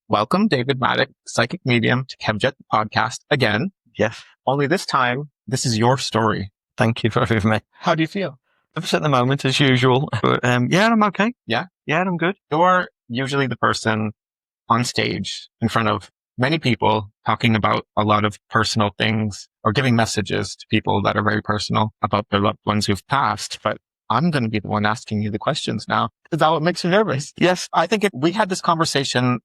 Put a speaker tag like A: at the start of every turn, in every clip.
A: Welcome, David Maddock, psychic medium, to Kevjet podcast again.
B: Yes.
A: Only this time, this is your story.
B: Thank you for having me.
A: How do you feel?
B: Nervous at the moment, as usual. But yeah, I'm okay.
A: Yeah?
B: Yeah, I'm good.
A: You're usually the person on stage in front of many people talking about a lot of personal things or giving messages to people that are very personal about their loved ones who've passed. But I'm going to be the one asking you the questions now. Is that what makes you nervous?
B: Yes.
A: I think we had this conversation,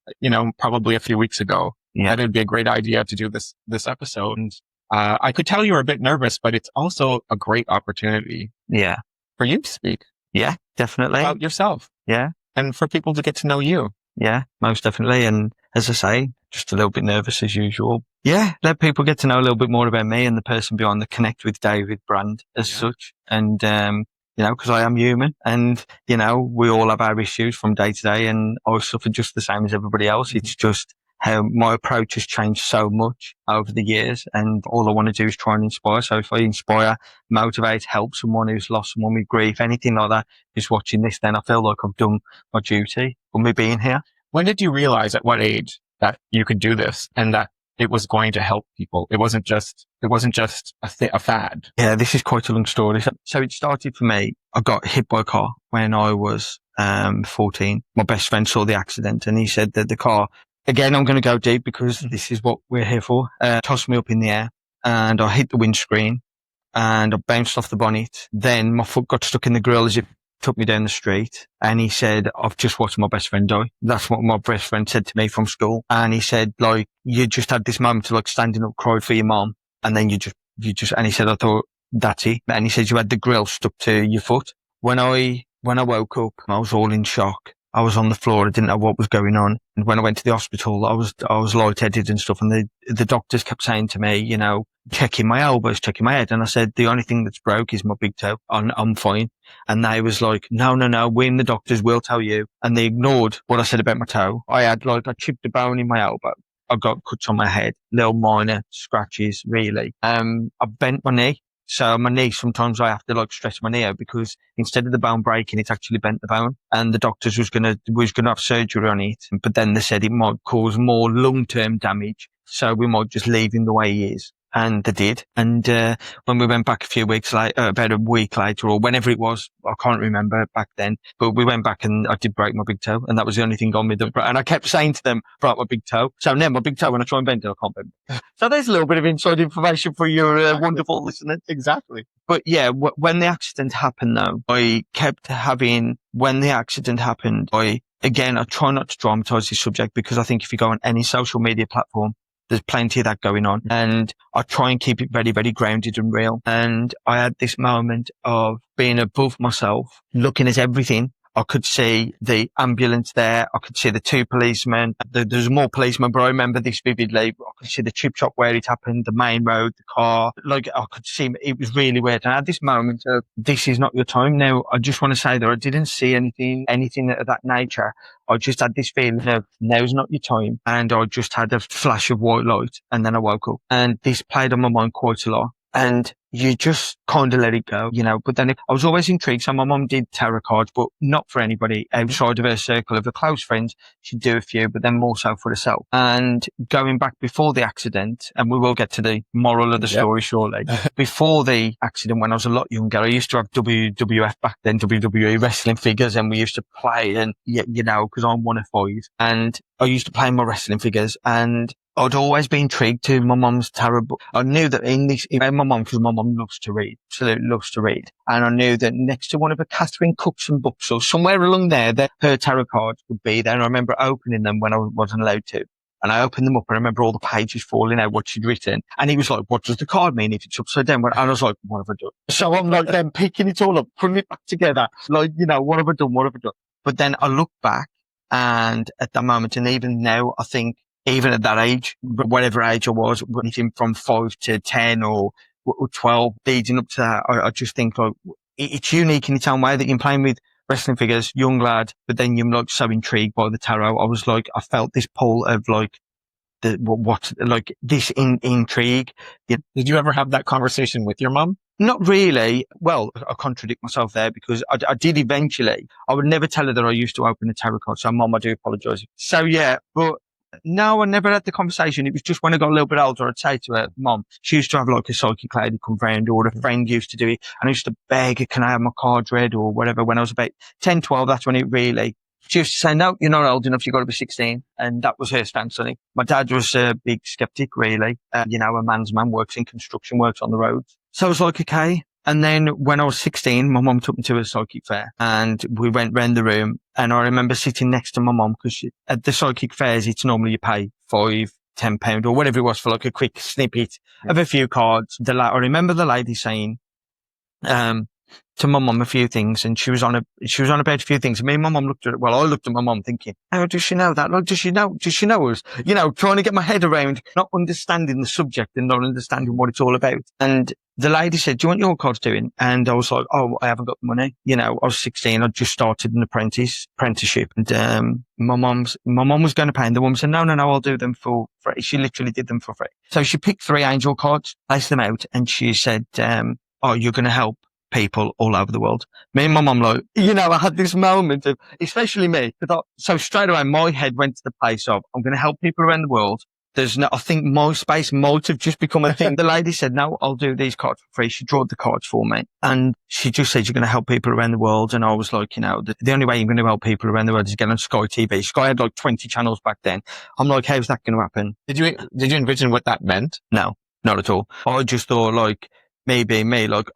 A: probably a few weeks ago.
B: Yeah.
A: That it'd be a great idea to do this episode. And I could tell you were a bit nervous, but it's also a great opportunity.
B: Yeah.
A: For you to speak.
B: Yeah, definitely.
A: About yourself.
B: Yeah.
A: And for people to get to know you.
B: Yeah, most definitely. And as I say, just a little bit nervous as usual. Yeah, let people get to know a little bit more about me and the person behind the Connect with David brand as such. And, because I am human and, we all have our issues from day to day and I suffer just the same as everybody else. It's just how my approach has changed so much over the years and all I want to do is try and inspire. So if I inspire, motivate, help someone who's lost someone with grief, anything like that, who's watching this, then I feel like I've done my duty for me being here.
A: When did you realize at what age that you could do this and that it was going to help people? It wasn't just a fad.
B: Yeah, this is quite a long story. So it started for me. I got hit by a car when I was 14. My best friend saw the accident and he said that the car, again, I'm going to go deep because this is what we're here for, tossed me up in the air and I hit the windscreen and I bounced off the bonnet. Then my foot got stuck in the grill as it took me down the street and he said, I've just watched my best friend die. That's what my best friend said to me from school. And he said, you just had this moment of standing up, cried for your mom. And then you just, and he said, I thought that's it. And he said, you had the grill stuck to your foot. When I woke up, I was all in shock. I was on the floor. I didn't know what was going on. And when I went to the hospital, I was lightheaded and stuff. And the doctors kept saying to me, checking my elbows, checking my head. And I said, the only thing that's broke is my big toe. I'm fine. And they was like, no, we and the doctors will tell you. And they ignored what I said about my toe. I chipped a bone in my elbow. I got cuts on my head, little minor scratches, really. I bent my knee. So my knee, sometimes I have to stretch my knee out because instead of the bone breaking, it's actually bent the bone. And the doctors was going to have surgery on it. But then they said it might cause more long-term damage. So we might just leave him the way he is. And they did. And, when we went back a few weeks later, about a week later or whenever it was, I can't remember back then, but we went back and I did break my big toe. And that was the only thing on me and I kept saying to them, broke my big toe. So now my big toe, when I try and bend it, I can't bend it. So there's a little bit of inside information for your wonderful listeners.
A: Exactly.
B: But yeah, when the accident happened though, when the accident happened, I try not to dramatize this subject because I think if you go on any social media platform, there's plenty of that going on. And I try and keep it very, very grounded and real. And I had this moment of being above myself, looking at everything. I could see the ambulance there. I could see the two policemen. There's more policemen, but I remember this vividly. I could see the chip shop where it happened, the main road, the car. I could see it was really weird. And I had this moment of, this is not your time. Now, I just want to say that I didn't see anything of that nature. I just had this feeling of now's not your time. And I just had a flash of white light and then I woke up and this played on my mind quite a lot. And you just kind of let it go, but then I was always intrigued. So my mum did tarot cards, but not for anybody outside of her circle of her close friends. She'd do a few, but then more so for herself. And going back before the accident, and we will get to the moral of the story shortly. Before the accident, when I was a lot younger, I used to have WWF back then, WWE wrestling figures, and we used to play and, because I'm 1 of 5 and I used to play my wrestling figures and I'd always been intrigued to my mum's tarot book. I knew that my mum, because my mum loves to read, absolutely loves to read. And I knew that next to one of her Catherine Cookson books or somewhere along there, that her tarot cards would be there. And I remember opening them when I wasn't allowed to. And I opened them up and I remember all the pages falling out, what she'd written. And he was like, what does the card mean if it's upside down? And I was like, what have I done? So I'm then picking it all up, putting it back together. What have I done? What have I done? But then I look back and at that moment, and even now, I think, even at that age, whatever age I was, anything from 5 to 10 or 12, leading up to that, I just think it's unique in its own way that you're playing with wrestling figures, young lad, but then you're so intrigued by the tarot. I felt this pull of this intrigue.
A: Did you ever have that conversation with your mum?
B: Not really. Well, I contradict myself there because I did eventually. I would never tell her that I used to open a tarot card. So, Mum, I do apologise. So, yeah, but No, I never had the conversation. It was just when I got a little bit older, I'd say to her, Mom, she used to have like a psychic lady come round, or a friend used to do it. And I used to beg her, can I have my cards read or whatever when I was about 10, 12. That's when it really, she used to say, no, you're not old enough. You've got to be 16. And that was her stance on it. My dad was a big skeptic, really. A man's man, works in construction, works on the roads. So I was like, okay. And then when I was 16, my mum took me to a psychic fair and we went round the room. And I remember sitting next to my mum because at the psychic fairs, it's normally you pay £5, £10 or whatever it was for like a quick snippet of a few cards. I remember the lady saying, to my mum a few things, and she was on about a few things. And me and my mum looked at it. Well, I looked at my mum thinking, how does she know that? Like, does she know us? Trying to get my head around not understanding the subject and not understanding what it's all about. And the lady said, do you want your cards doing? And I was like, oh, I haven't got the money. I was 16. I'd just started an apprenticeship. And, my mum was going to pay. And the woman said, no, I'll do them for free. She literally did them for free. So she picked 3 angel cards, placed them out, and she said, oh, you're going to help people all over the world. Me and my mum, I had this moment of, especially me, so straight away my head went to the place of, I'm going to help people around the world. I think MySpace might have just become a thing. The lady said, no, I'll do these cards for free. She drew the cards for me. And she just said, you're going to help people around the world. And I was like, the only way you're going to help people around the world is get on Sky TV. Sky had like 20 channels back then. I'm like, how's that going to happen?
A: Did you envision what that meant?
B: No, not at all. I just thought like, maybe me, like,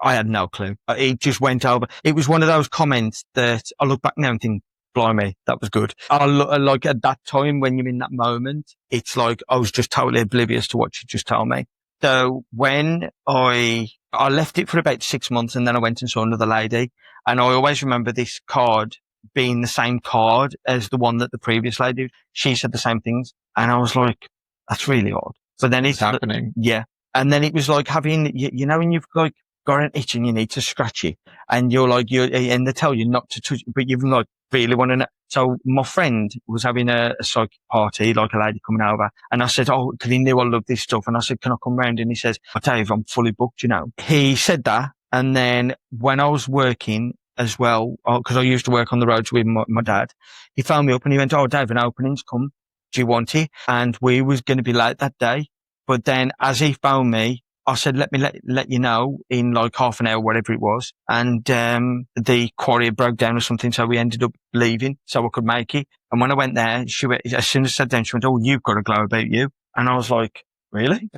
B: I had no clue. It just went over. It was one of those comments that I look back now and think, blimey, that was good. Like at that time when you're in that moment, it's like I was just totally oblivious to what she just told me. So when I left it for about 6 months and then I went and saw another lady, and I always remember this card being the same card as the one that the previous lady, she said the same things. And I was like, that's really odd. But then it's
A: happening.
B: Yeah. And then it was like having, when you've like got an itch and you need to scratch it, and and they tell you not to touch it, but you've like really want to know. So my friend was having a psychic party, like a lady coming over, and I said, oh, because he knew I loved this stuff, and I said, can I come round? And he says, oh, Dave, I'm fully booked, He said that, and then when I was working as well, because I used to work on the roads with my dad, he phoned me up and he went, oh, Dave, an opening's come. Do you want it? And we was going to be late that day. But then as he phoned me, I said, let me let you know in like half an hour, whatever it was. And, the quarry broke down or something. So we ended up leaving so I could make it. And when I went there, as soon as I sat down, she went, oh, you've got a glow about you. And I was like, really?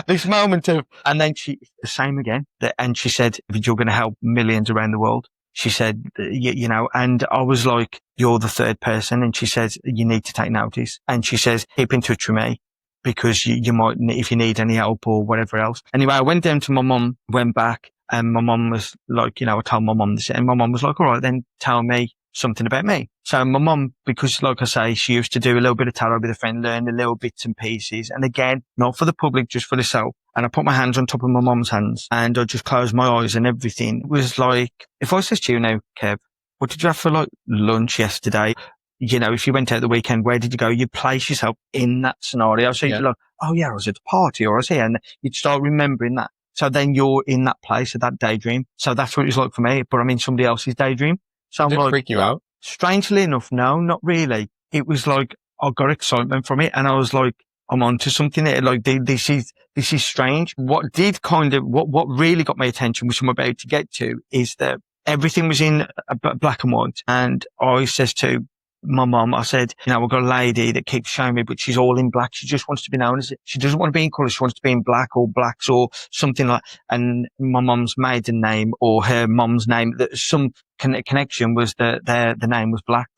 B: This moment of, and then the same again. And she said, you're going to help millions around the world. She said, and I was like, you're the third person. And she says, you need to take notice. And she says, keep in touch with me, because you might, if you need any help or whatever else. Anyway, I went down to my mum, went back, and my mum was like, I told my mum this, and my mum was like, all right, then tell me something about me. So my mum, because like I say, she used to do a little bit of tarot with a friend, learn the little bits and pieces. And again, not for the public, just for herself. And I put my hands on top of my mum's hands and I just closed my eyes, and everything was like, if I says to you now, Kev, what did you have for like lunch yesterday? If you went out the weekend, where did you go? You place yourself in that scenario. So you're like, oh yeah, I was at a party or I was here. And you'd start remembering that. So then you're in that place of that daydream. So that's what it was like for me, but I'm in somebody else's daydream. So
A: Did it freak you out?
B: Strangely enough, no, not really. It was like, I got excitement from it and I was like, I'm onto something there. Like, this is strange. What really got my attention, which I'm about to get to, is that everything was in black and white. And I says to my mum, I said, we've got a lady that keeps showing me, but she's all in black. She just wants to be known as it. She doesn't want to be in colour. She wants to be in black or blacks or something like, and my mum's maiden name or her mum's name, that some connection was the name was Black.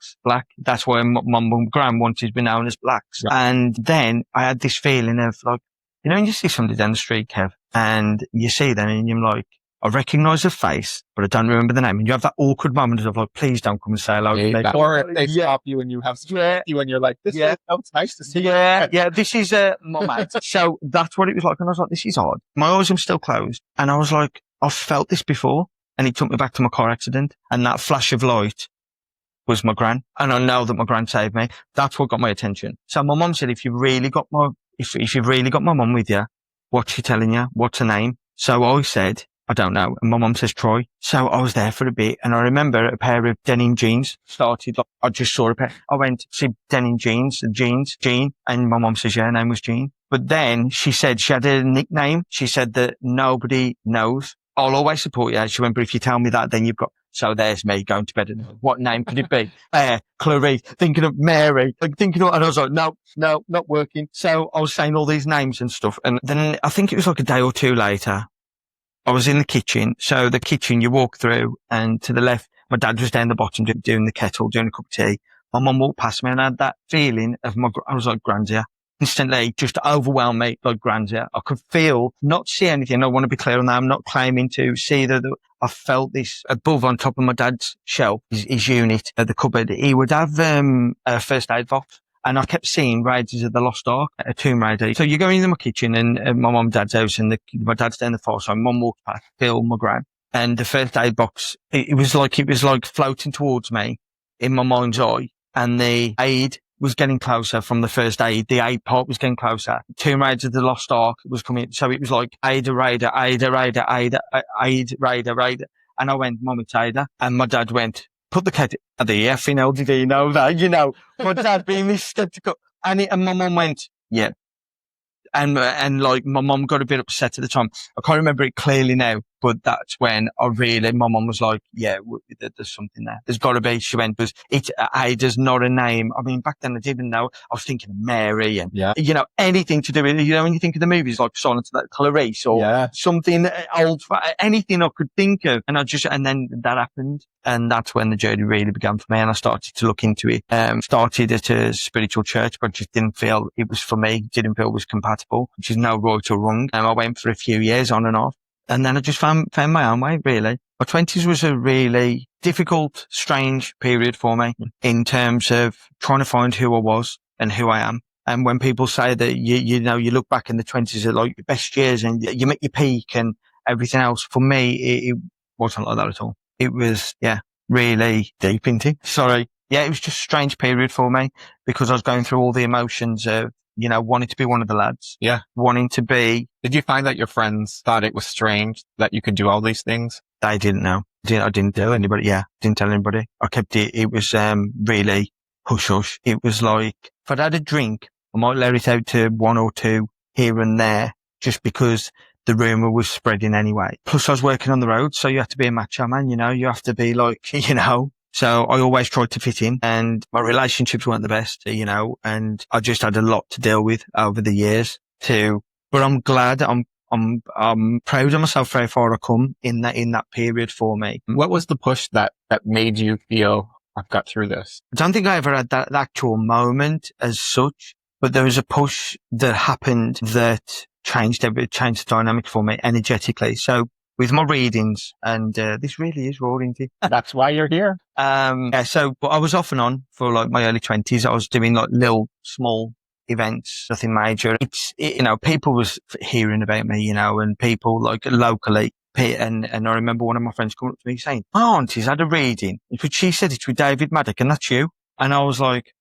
B: That's why mum and gran wanted to be known as Blacks. Right. And then I had this feeling of like, when you see somebody down the street, Kev, and you see them and you're like, I recognise her face, but I don't remember the name. And you have that awkward moment of like, please don't come and say hello to me.
A: Or if they stop you and you have you and you're like, it's nice to see you.
B: Yeah, this is my mate. So that's what it was like. And I was like, this is odd. My eyes are still closed. And I was like, I've felt this before. And it took me back to my car accident. And that flash of light was my gran. And I know that my gran saved me. That's what got my attention. So my mum said, if you've really got my mum with you, what's she telling you? What's her name? So I said, I don't know. And my mum says, Troy. So I was there for a bit. And I remember a pair of denim jeans started. Like, I just saw a pair. I went, see denim jeans, Jean. And my mum says, yeah, her name was Jean. But then she said she had a nickname. She said that nobody knows. I'll always support you. She went, but if you tell me that, then you've got, so there's me going to bed. What name could it be? Clarice, thinking of Mary, and I was like, no, not working. So I was saying all these names and stuff. And then I think it was like a day or two later, I was in the kitchen. So the kitchen, you walk through, and to the left, my dad was down the bottom doing the kettle, doing a cup of tea. My mum walked past me and I had that feeling of I was like, Grand's here. Instantly just overwhelmed me like Grand's here. I could feel, not see anything. I want to be clear on that. I'm not claiming to see that. I felt this above on top of my dad's shelf, his unit at the cupboard. He would have a first aid box. And I kept seeing Raiders of the Lost Ark, a Tomb Raider. So you go into my kitchen and my mum and dad's house, and my dad's down the far side. Mum walked past, Phil, my gran, and the first aid box, it was like floating towards me in my mind's eye. And the aid was getting closer from the first aid. The aid part was getting closer. Tomb Raider of the Lost Ark was coming. So it was like Ada Raider, Aid Raider. And I went, Mum, it's Ada. And my dad went, put the kettle, the effing hell did he know that? You know, my dad being this skeptical. And my mum went, yeah. And like my mum got a bit upset at the time. I can't remember it clearly now, but that's when my mum was like, yeah, there's something there. There's got to be. She went, because Ada's not a name. I mean, back then I didn't know. I was thinking of Mary and, you know, anything to do with, you know, when you think of the movies like Silence of the Clarice or something old, anything I could think of. And then that happened. And that's when the journey really began for me. And I started to look into it. Started at a spiritual church, but just didn't feel it was for me. Didn't feel it was compatible, which is no right or wrong. I went for a few years on and off. And then I just found my own way, really. My 20s was a really difficult, strange period for me in terms of trying to find who I was and who I am. And when people say that, you know, you look back in the 20s are like your best years and you make your peak and everything else, for me, it wasn't like that at all. It was, really deep into it. Sorry. Yeah, it was just a strange period for me because I was going through all the emotions of, you know, wanting to be one of the lads. Yeah. Wanting to be.
A: Did you find that your friends thought it was strange that you could do all these things?
B: They didn't know. I didn't tell anybody. Yeah. Didn't tell anybody. I kept it. It was, really hush hush. It was like, if I'd had a drink, I might let it out to one or two here and there just because the rumour was spreading anyway. Plus I was working on the road. So you have to be a macho man, you know, you have to be like, you know. So I always tried to fit in and my relationships weren't the best, you know, and I just had a lot to deal with over the years too. But I'm glad, I'm proud of myself for how far I come in that period for me.
A: What was the push that made you feel I've got through this?
B: I don't think I ever had that actual moment as such, but there was a push that happened that changed the dynamic for me energetically. So with my readings, and this really is raw, isn't it?
A: That's why you're here.
B: But I was off and on for like my early 20s. I was doing like little small events, nothing major. You know, people was hearing about me, you know, and people like locally. And I remember one of my friends coming up to me saying, my auntie's had a reading. But she said it's with David Maddock and that's you. And I was like,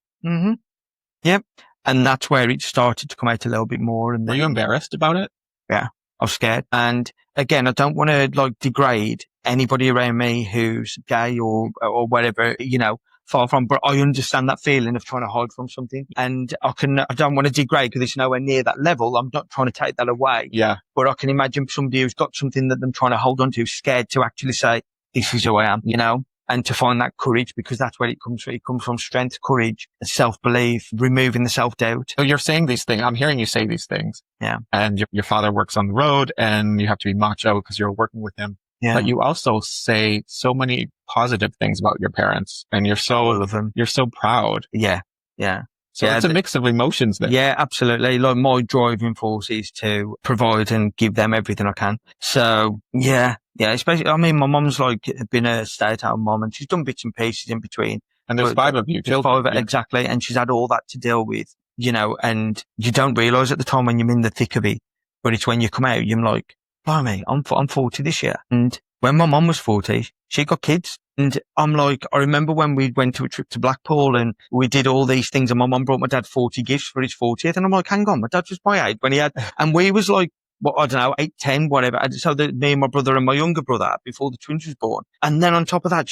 B: yep. And that's where it started to come out a little bit more. And
A: were you embarrassed about it?
B: Yeah, I was scared. And again, I don't want to like degrade anybody around me who's gay or whatever, you know, far from, but I understand that feeling of trying to hide from something. And I don't want to degrade because it's nowhere near that level. I'm not trying to take that away.
A: Yeah.
B: But I can imagine somebody who's got something that they're trying to hold on to, scared to actually say, this is who I am, you know? And to find that courage, because that's where it comes from. It comes from strength, courage, self-belief, removing the self-doubt.
A: So you're saying these things. I'm hearing you say these things.
B: Yeah.
A: And your father works on the road and you have to be macho because you're working with him. Yeah. But you also say so many positive things about your parents and you're so proud.
B: Yeah. Yeah.
A: So it's a mix of emotions there.
B: Yeah, absolutely. Like my driving force is to provide and give them everything I can. So yeah. Yeah, especially, I mean, my mum's like been a stay-at-home mum and she's done bits and pieces in between.
A: And there's 5 of you children.
B: 5, exactly. And she's had all that to deal with, you know, and you don't realise at the time when you're in the thick of it, but it's when you come out, you're like, blimey, I'm 40 this year. And when my mum was 40, she got kids. And I'm like, I remember when we went to a trip to Blackpool and we did all these things and my mum brought my dad 40 gifts for his 40th. And I'm like, hang on, my dad was my age when he had, and we was like, well, I don't know, 8, 10, whatever. And so me and my brother and my younger brother before the twins was born. And then on top of that,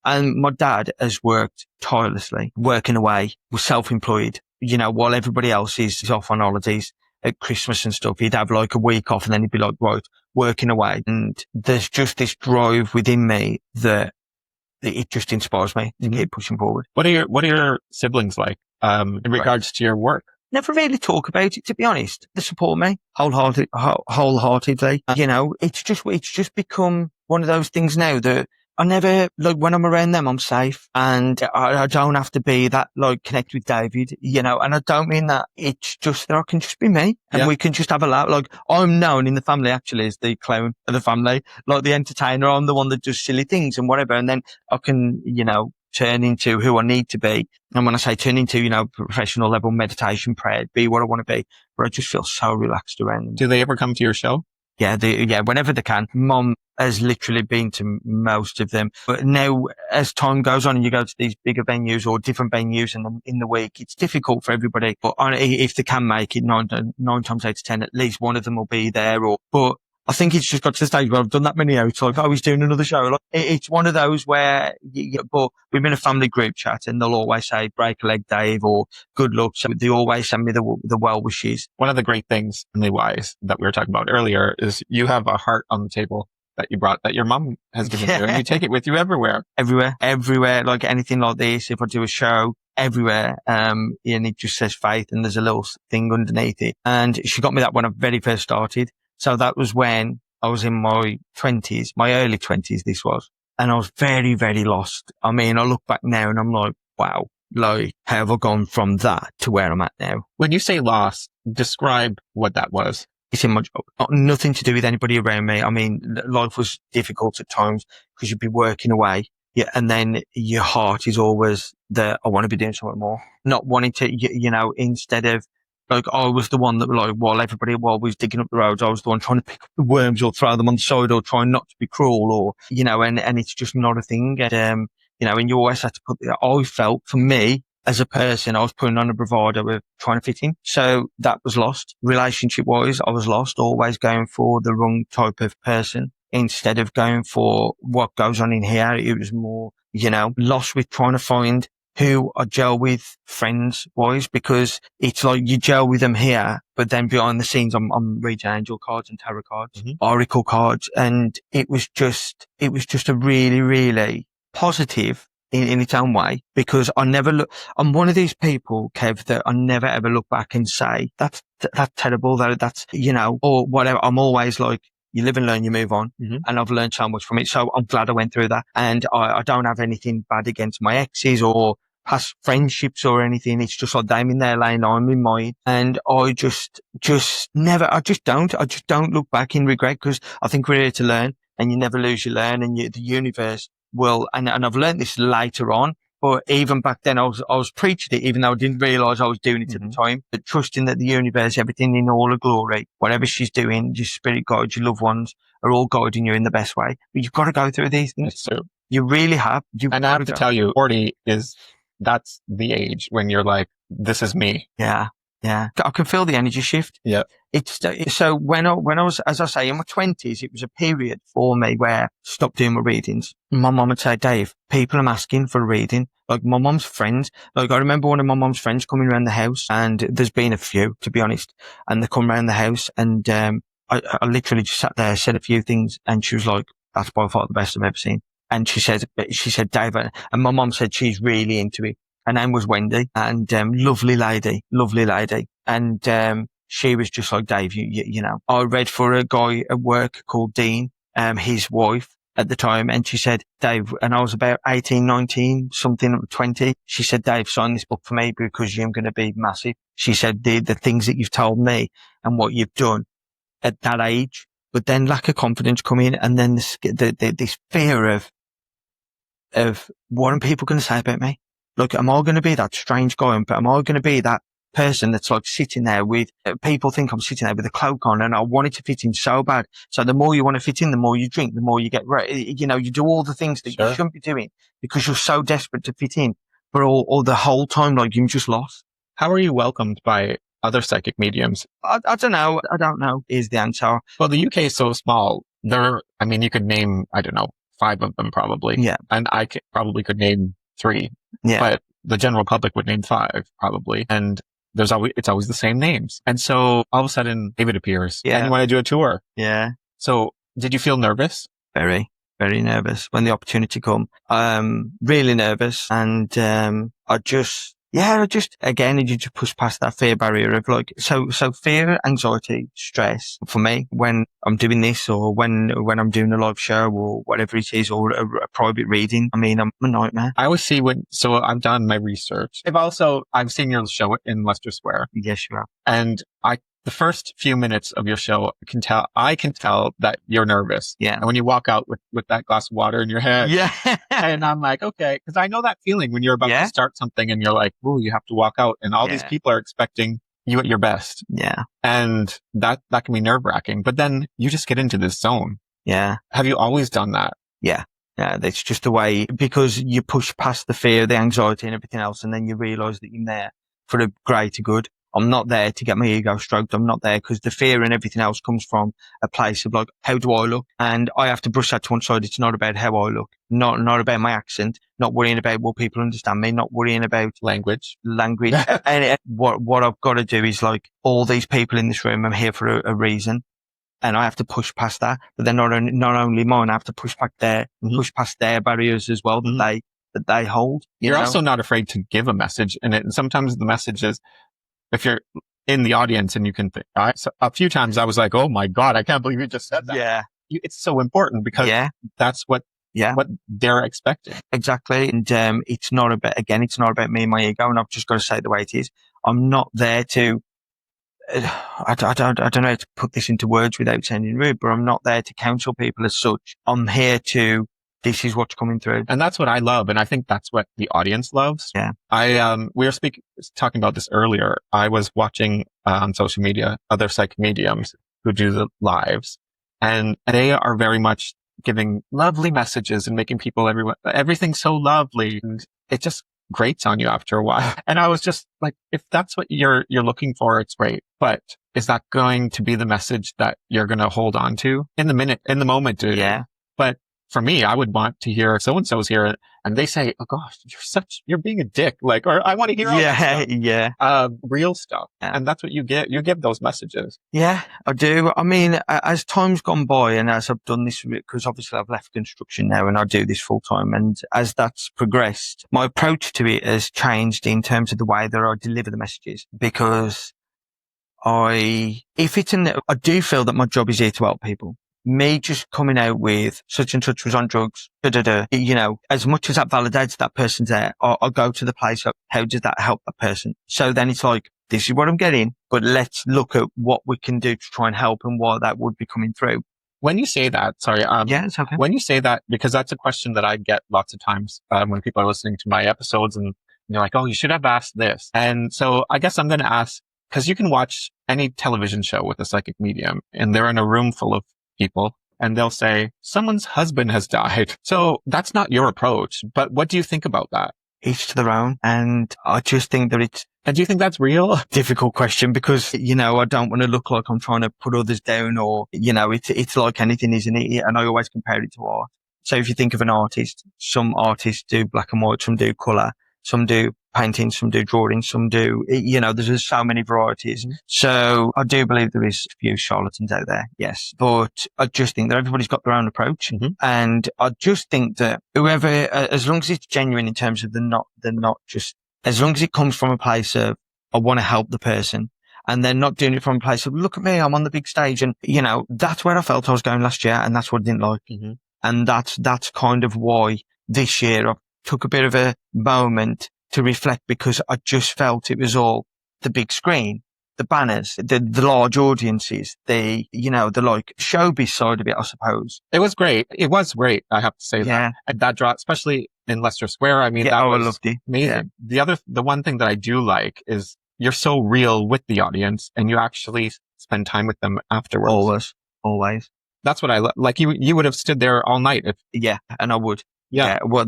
B: and my dad has worked tirelessly, working away, was self-employed, while everybody else is off on holidays at Christmas and stuff. He'd have like a week off and then he'd be like, right, working away. And there's just this drive within me that it just inspires me to keep pushing forward.
A: What are your siblings like, in regards to your work?
B: Never really talk about it, to be honest. They support me wholeheartedly. It's just become one of those things now that I never, like, when I'm around them, I'm safe and I don't have to be that, like, connect with David, and I don't mean that. It's just that I can just be me and we can just have a laugh. Like, I'm known in the family actually as the clown of the family, like the entertainer. I'm the one that does silly things and whatever. And then I can, turn into who I need to be. And when I say turn into, professional level meditation, prayer, be what I want to be, but I just feel so relaxed around them.
A: Do they ever come to your show?
B: Yeah, whenever they can. Mom has literally been to most of them. But now, as time goes on and you go to these bigger venues or different venues in the week, it's difficult for everybody. But if they can make it, nine times out of 10, at least one of them will be there. But I think it's just got to the stage where I've done that many out. Like, he's doing another show. Like, it's one of those where, but we've been a family group chat and they'll always say, break a leg, Dave, or good luck. So they always send me the well wishes.
A: One of the great things, family-wise, that we were talking about earlier is you have a heart on the table that you brought, that your mom has given you, and you take it with you everywhere.
B: Everywhere. Like anything like this, if I do a show, everywhere. And it just says faith and there's a little thing underneath it. And she got me that when I very first started. So that was when I was in my 20s, my early 20s, this was. And I was very, very lost. I mean, I look back now and I'm like, wow, like, how have I gone from that to where I'm at now?
A: When you say lost, describe what that was.
B: It's in my job. Nothing to do with anybody around me. I mean, life was difficult at times because you'd be working away. Yeah. And then your heart is always that I want to be doing something more. Not wanting to, instead of, like, I was the one that, like, while we was digging up the roads, I was the one trying to pick up the worms or throw them on the side or trying not to be cruel or, and it's just not a thing. And, and you always have to I felt, for me, as a person, I was putting on a bravado of trying to fit in. So that was lost. Relationship wise, I was lost, always going for the wrong type of person instead of going for what goes on in here. It was more, lost with trying to find who I gel with friends wise, because it's like you gel with them here, but then behind the scenes, I'm reading angel cards and tarot cards, oracle cards. And it was just a really, really positive in its own way, because I'm one of these people, Kev, that I never ever look back and say, that's terrible, that's, or whatever. I'm always like, you live and learn, you move on. And I've learned so much from it. So I'm glad I went through that. And I don't have anything bad against my exes or past friendships or anything. It's just like them in their lane, I'm in mine. And I just don't look back in regret, because I think we're here to learn, and you never lose your learn, and the universe will, and I've learned this later on. But even back then, I was preaching it, even though I didn't realise I was doing it at the time. But trusting that the universe, everything in all of glory, whatever she's doing, your spirit guides, your loved ones are all guiding you in the best way. But you've got to go through these things.
A: That's true.
B: You really have.
A: And I have to tell you, 40 that's the age when you're like, this is me.
B: Yeah. Yeah. I can feel the energy shift.
A: Yeah.
B: So when I was, as I say, in my 20s, it was a period for me where I stopped doing my readings. My mum would say, Dave, people are asking for a reading. Like, my mum's friends, like, I remember one of my mum's friends coming around the house, and there's been a few, to be honest, and they come around the house, and I literally just sat there, said a few things, and she was like, that's by far the best I've ever seen. And she said, Dave, and my mum said she's really into it. Her name was Wendy, and lovely lady. And she was just like, Dave, you know. I read for a guy at work called Dean, his wife at the time, and she said, Dave, and I was about 18, 19, something, 20. She said, Dave, sign this book for me because you're going to be massive. She said, the things that you've told me and what you've done at that age, but then lack of confidence come in, and then this fear of what are people going to say about me? Look, am I going to be that strange guy? But am I going to be that person that's like sitting there with, people think I'm sitting there with a cloak on, and I wanted to fit in so bad. So the more you want to fit in, the more you drink, the more you get, you know, you do all the things that you shouldn't be doing because you're so desperate to fit in, but all the whole time, like, you're just lost.
A: How are you welcomed by other psychic mediums?
B: I don't know. I don't know is the answer.
A: Well, the UK is so small. You could name, I don't know, 5 of them probably.
B: Yeah.
A: And probably could name 3.
B: Yeah.
A: But the general public would name 5 probably. And it's always the same names. And so all of a sudden David appears and you want to do a tour.
B: Yeah.
A: So did you feel nervous?
B: Very, very nervous when the opportunity come. Really nervous. And, again, you just push past that fear barrier of like, so fear, anxiety, stress for me when I'm doing this or when I'm doing a live show or whatever it is or a private reading. I mean, I'm a nightmare.
A: I always see so I've done my research. I've seen your show in Leicester Square.
B: Yes, you have.
A: And the first few minutes of your show, I can tell that you're nervous.
B: Yeah.
A: And when you walk out with that glass of water in your hand.
B: Yeah.
A: And I'm like, okay. Cause I know that feeling when you're about to start something and you're like, ooh, you have to walk out and all these people are expecting you at your best.
B: Yeah.
A: And that can be nerve wracking, but then you just get into this zone.
B: Yeah.
A: Have you always done that?
B: Yeah. Yeah. That's just the way, because you push past the fear, the anxiety and everything else. And then you realize that you're there for the greater good. I'm not there to get my ego stroked. I'm not there because the fear and everything else comes from a place of like, how do I look? And I have to brush that to one side. It's not about how I look, not about my accent, not worrying about what people understand me, not worrying about
A: language.
B: And what I've got to do is like, all these people in this room, I'm here for a reason. And I have to push past that. But then not only mine, I have to push past their barriers as well that they hold.
A: You're also not afraid to give a message in it. And sometimes the message is, if you're in the audience and you can think, a few times I was like, oh my God, I can't believe you just said that.
B: Yeah.
A: It's so important because that's what they're expecting.
B: Exactly. And, it's not about me and my ego. And I've just got to say it the way it is. I'm not there to, I don't know how to put this into words without sounding rude, but I'm not there to counsel people as such. I'm here to, this is what's coming through.
A: And that's what I love. And I think that's what the audience loves.
B: Yeah.
A: We were talking about this earlier. I was watching on social media other psychic mediums who do the lives, and they are very much giving lovely messages and making everything so lovely. And it just grates on you after a while. And I was just like, if that's what you're looking for, it's great. But is that going to be the message that you're going to hold on to in the moment? Dude?
B: Yeah.
A: But for me, I would want to hear so-and-so's here and they say, oh gosh, you're being a dick. Like, or I want to hear all that stuff. Real stuff. Yeah. And that's what you get. You give those messages.
B: Yeah, I do. I mean, as time's gone by and as I've done this, because obviously I've left construction now and I do this full time. And as that's progressed, my approach to it has changed in terms of the way that I deliver the messages, because I do feel that my job is here to help people. Me just coming out with such and such was on drugs, as much as that validates that person's there, I'll go to the place of how does that help that person? So then it's like, this is what I'm getting, but let's look at what we can do to try and help and what that would be coming through.
A: When you say that, sorry.
B: It's okay.
A: When you say that, because that's a question that I get lots of times, when people are listening to my episodes and they're like, oh, you should have asked this. And so I guess I'm going to ask, because you can watch any television show with a psychic medium and they're in a room full of people and they'll say someone's husband has died. So that's not your approach, but what do you think about that?
B: Each to their own. And I just think that
A: and do you think that's real?
B: Difficult question because, I don't want to look like I'm trying to put others down or, it's like anything, isn't it? And I always compare it to art. So if you think of an artist, some artists do black and white, some do colour, some do painting, some do drawing, some do, there's just so many varieties. Mm-hmm. So I do believe there is a few charlatans out there. Yes. But I just think that everybody's got their own approach. Mm-hmm. And I just think that whoever, as long as it's genuine in terms of they're not just, as long as it comes from a place of, I want to help the person and they're not doing it from a place of, look at me, I'm on the big stage. And, that's where I felt I was going last year. And that's what I didn't like. Mm-hmm. And that's kind of why this year I took a bit of a moment to reflect because I just felt it was all the big screen, the banners, the large audiences, the like showbiz side of it, I suppose.
A: It was great. It was great. I have to say that. And that draw, especially in Leicester Square. I mean, that was amazing. Yeah. The one thing that I do like is you're so real with the audience and you actually spend time with them afterwards.
B: Always.
A: That's what I like. You would have stood there all night.
B: And I would.
A: Yeah.
B: Well,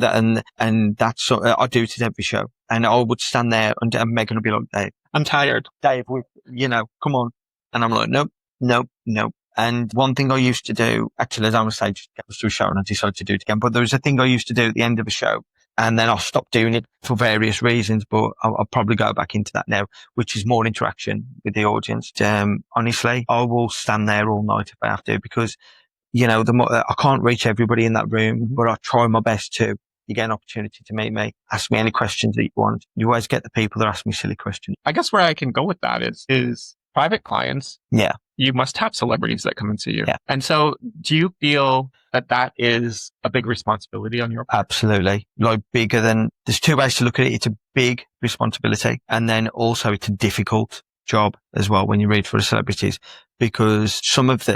B: and that's I do it at every show, and I would stand there and Megan would be like, Dave,
A: I'm tired.
B: Dave, come on. And I'm like, nope, nope, nope. And one thing I used to do, actually, as I was saying, just get us through a show and I decided to do it again. But there was a thing I used to do at the end of a show, and then I'll stop doing it for various reasons, but I'll probably go back into that now, which is more interaction with the audience. Honestly, I will stand there all night if I have to, because, I can't reach everybody in that room, but I try my best to. You get an opportunity to meet me, ask me any questions that you want. You always get the people that ask me silly questions.
A: I guess where I can go with that is private clients.
B: Yeah.
A: You must have celebrities that come and see you.
B: Yeah.
A: And so do you feel that is a big responsibility on your part?
B: Absolutely. Like there's two ways to look at it. It's a big responsibility, and then also it's a difficult job as well when you read for the celebrities, because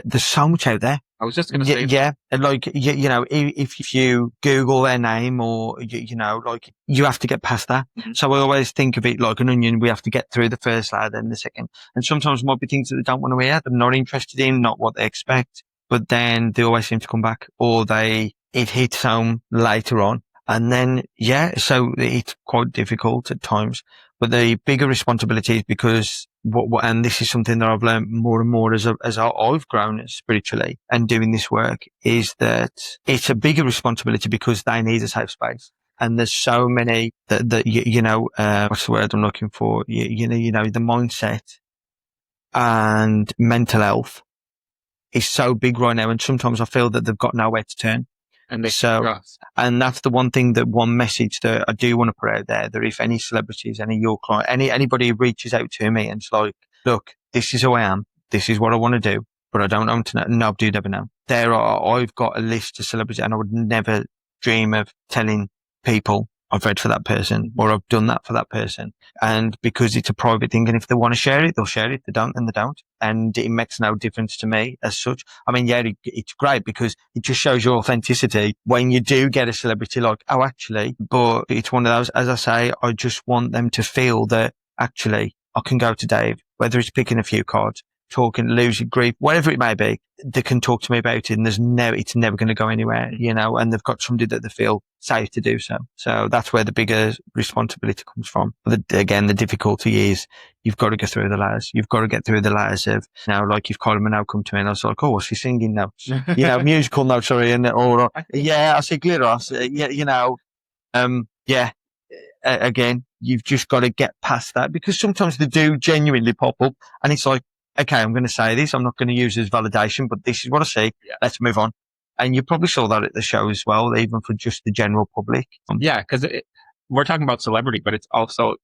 B: there's so much out there.
A: I was just going to say.
B: Yeah. Like, if you Google their name or, you have to get past that. Mm-hmm. So I always think of it like an onion. We have to get through the first layer, then the second. And sometimes there might be things that they don't want to hear, they're not interested in, not what they expect. But then they always seem to come back, or it hits home later on. And then, so it's quite difficult at times. But the bigger responsibility is because and this is something that I've learned more and more as I've grown spiritually and doing this work, is that it's a bigger responsibility because they need a safe space. And there's so many that what's the word I'm looking for? The mindset and mental health is so big right now. And sometimes I feel that they've got nowhere to turn.
A: And
B: and that's the one message that I do want to put out there, that if any celebrities, any of your client, anybody who reaches out to me and it's like, look, this is who I am, this is what I want to do, but I don't know to know. Nobody would ever know. I've got a list of celebrities, and I would never dream of telling people I've read for that person or I've done that for that person. And because it's a private thing, and if they want to share it, they'll share it. If they don't, then they don't. And it makes no difference to me as such. I mean, it's great because it just shows your authenticity when you do get a celebrity like, oh, actually, but it's one of those, as I say, I just want them to feel that actually I can go to Dave, whether it's picking a few cards, talking, losing grief, whatever it may be, they can talk to me about it, and it's never going to go anywhere, and they've got somebody that they feel safe to do so. So that's where the bigger responsibility comes from. But again, the difficulty is you've got to go through the layers. You've got to get through the layers of, like if Kylie Minogue come to me and I was like, oh, she's singing notes, musical notes, sorry, I see glitter, again, you've just got to get past that, because sometimes they do genuinely pop up and it's like, okay, I'm going to say this. I'm not going to use it as validation, but this is what I see. Yeah. Let's move on. And you probably saw that at the show as well, even for just the general public.
A: Yeah, because we're talking about celebrity, but it's also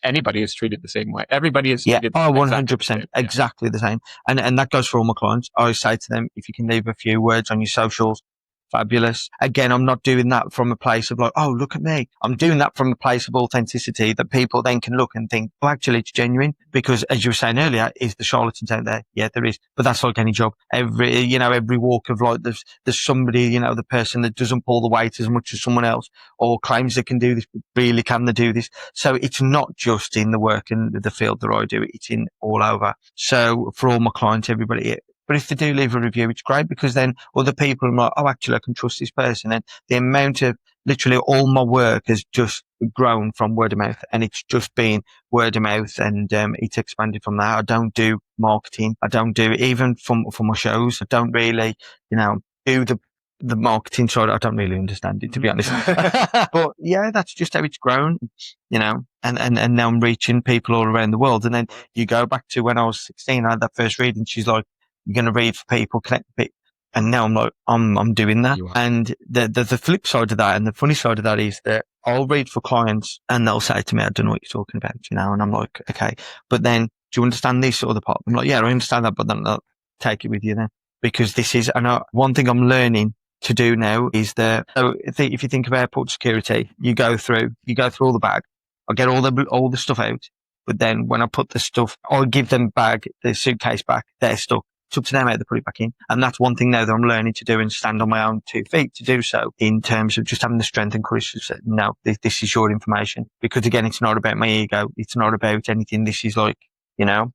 A: anybody is treated the same way. Everybody is treated
B: 100%, exactly the same. And that goes for all my clients. I always say to them, if you can leave a few words on your socials, fabulous. Again, I'm not doing that from a place of like, oh, look at me. I'm doing that from a place of authenticity that people then can look and think, oh, actually it's genuine. Because as you were saying earlier, is the charlatans out there? Yeah, there is. But that's like any job. Every walk of life, there's somebody, the person that doesn't pull the weight as much as someone else, or claims they can do this, but really can they do this? So it's not just in the work and the field that I do, it's in all over. So for all my clients, everybody, but if they do leave a review, it's great, because then other people are like, oh, actually, I can trust this person. And the amount of literally all my work has just grown from word of mouth, and it's just been word of mouth, and it's expanded from that. I don't do marketing. I don't do, even for my shows, I don't really, do the marketing side. I don't really understand it, to be honest. But yeah, that's just how it's grown, and now I'm reaching people all around the world. And then you go back to when I was 16, I had that first reading. She's like, you're going to read for people, connect with people. And now I'm like, I'm doing that. And the flip side of that, and the funny side of that, is that I'll read for clients and they'll say to me, I don't know what you're talking about, and I'm like, okay, but then do you understand this other part? I'm like, yeah, I understand that, but then I'll take it with you then, because this is, one thing I'm learning to do now is that, so if you think of airport security, you go through all the bag. I get all the stuff out, but then when I put the stuff, I'll give them the suitcase back, their stuff. It's up to them how to put it back in. And that's one thing now that I'm learning to do, and stand on my own 2 feet to do so, in terms of just having the strength and courage to say, no, this is your information. Because again, it's not about my ego. It's not about anything. This is like,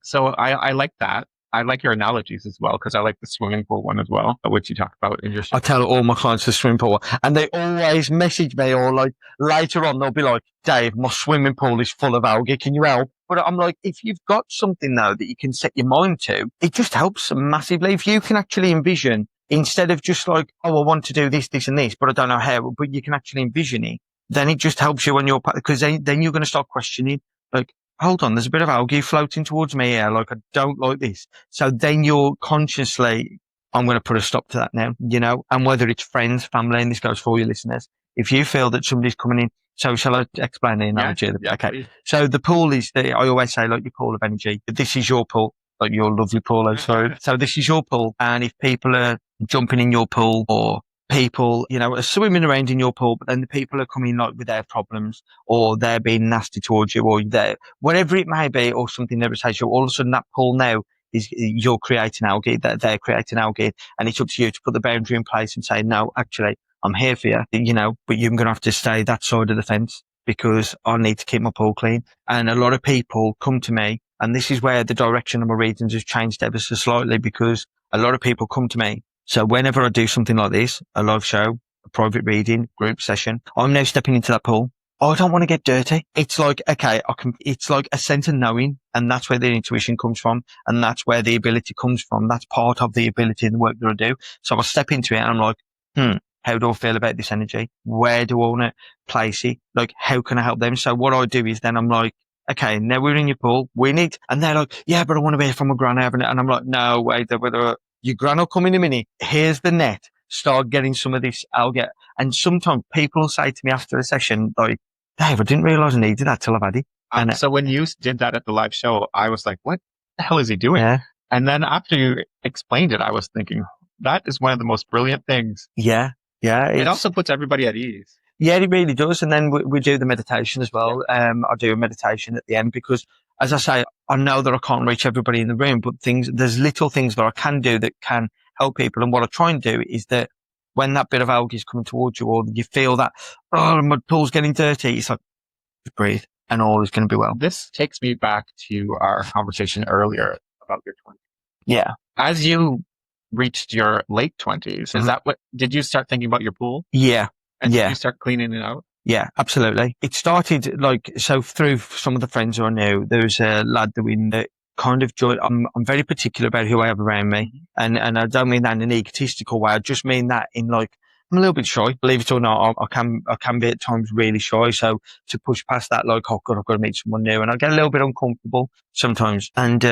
A: So I like that. I like your analogies as well, because I like the swimming pool one as well, which you talk about in your show.
B: I tell all my clients to swimming pool, and they always message me, or like later on they'll be like, Dave, my swimming pool is full of algae, can you help? But I'm like, if you've got something though that you can set your mind to, it just helps massively. If you can actually envision, instead of just like, oh, I want to do this, this and this, but I don't know how, but you can actually envision it, then it just helps you on your path, because then you're going to start questioning, like, hold on, there's a bit of algae floating towards me here. Like, I don't like this. So then you're consciously, I'm going to put a stop to that now, and whether it's friends, family, and this goes for all your listeners. If you feel that somebody's coming in, so shall I explain the analogy?
A: Yeah,
B: okay.
A: please.
B: So the pool is, I always say, like your pool of energy. This is your pool, like your lovely pool. I'm sorry. So this is your pool. And if people are jumping in your pool, or people, are swimming around in your pool, but then the people are coming like with their problems, or they're being nasty towards you, or whatever it may be, or something that irritates you, all of a sudden that pool now is, you're creating algae, that they're creating algae, and it's up to you to put the boundary in place and say, no, actually, I'm here for you, but you're going to have to stay that side of the fence, because I need to keep my pool clean. And a lot of people come to me, and this is where the direction of my readings has changed ever so slightly, because a lot of people come to me. So whenever I do something like this, a live show, a private reading, group session, I'm now stepping into that pool. I don't want to get dirty. It's like, okay, it's like a sense of knowing, and that's where the intuition comes from, and that's where the ability comes from. That's part of the ability in the work that I do. So I step into it and I'm like, how do I feel about this energy? Where do I want to place it? Like, how can I help them? So what I do is then I'm like, okay, now we're in your pool. And they're like, yeah, but I want to be from a gran. And I'm like, no, wait, your gran will come in a minute. Here's the net. Start getting some of this algae. And sometimes people will say to me after a session, like, Dave, I didn't realize I needed that till I've had it.
A: So when you did that at the live show, I was like, what the hell is he doing?
B: Yeah.
A: And then after you explained it, I was thinking, that is one of the most brilliant things.
B: Yeah. Yeah.
A: It also puts everybody at ease.
B: Yeah, it really does. And then we do the meditation as well. Yeah. I do a meditation at the end, because as I say, I know that I can't reach everybody in the room, but there's little things that I can do that can help people. And what I try and do is that when that bit of algae is coming towards you, or you feel that, oh, my pool's getting dirty, it's like, just breathe and all is going to be well.
A: This takes me back to our conversation earlier about your 20s.
B: Yeah.
A: As you reached your late 20s, is that did you start thinking about your pool?
B: Yeah.
A: And did you start cleaning it out?
B: Yeah, absolutely. It started so through some of the friends I knew, there was a lad that we kind of joined. I'm very particular about who I have around me. And I don't mean that in an egotistical way. I just mean that in like, I'm a little bit shy, believe it or not. I can be at times really shy. So to push past that, like, oh God, I've got to meet someone new. And I get a little bit uncomfortable sometimes. And,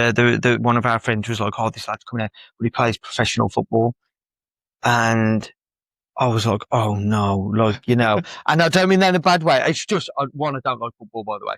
B: one of our friends was like, oh, this lad's coming out, but he plays professional football. And I was like, oh no, and I don't mean that in a bad way. It's just, I don't like football, by the way.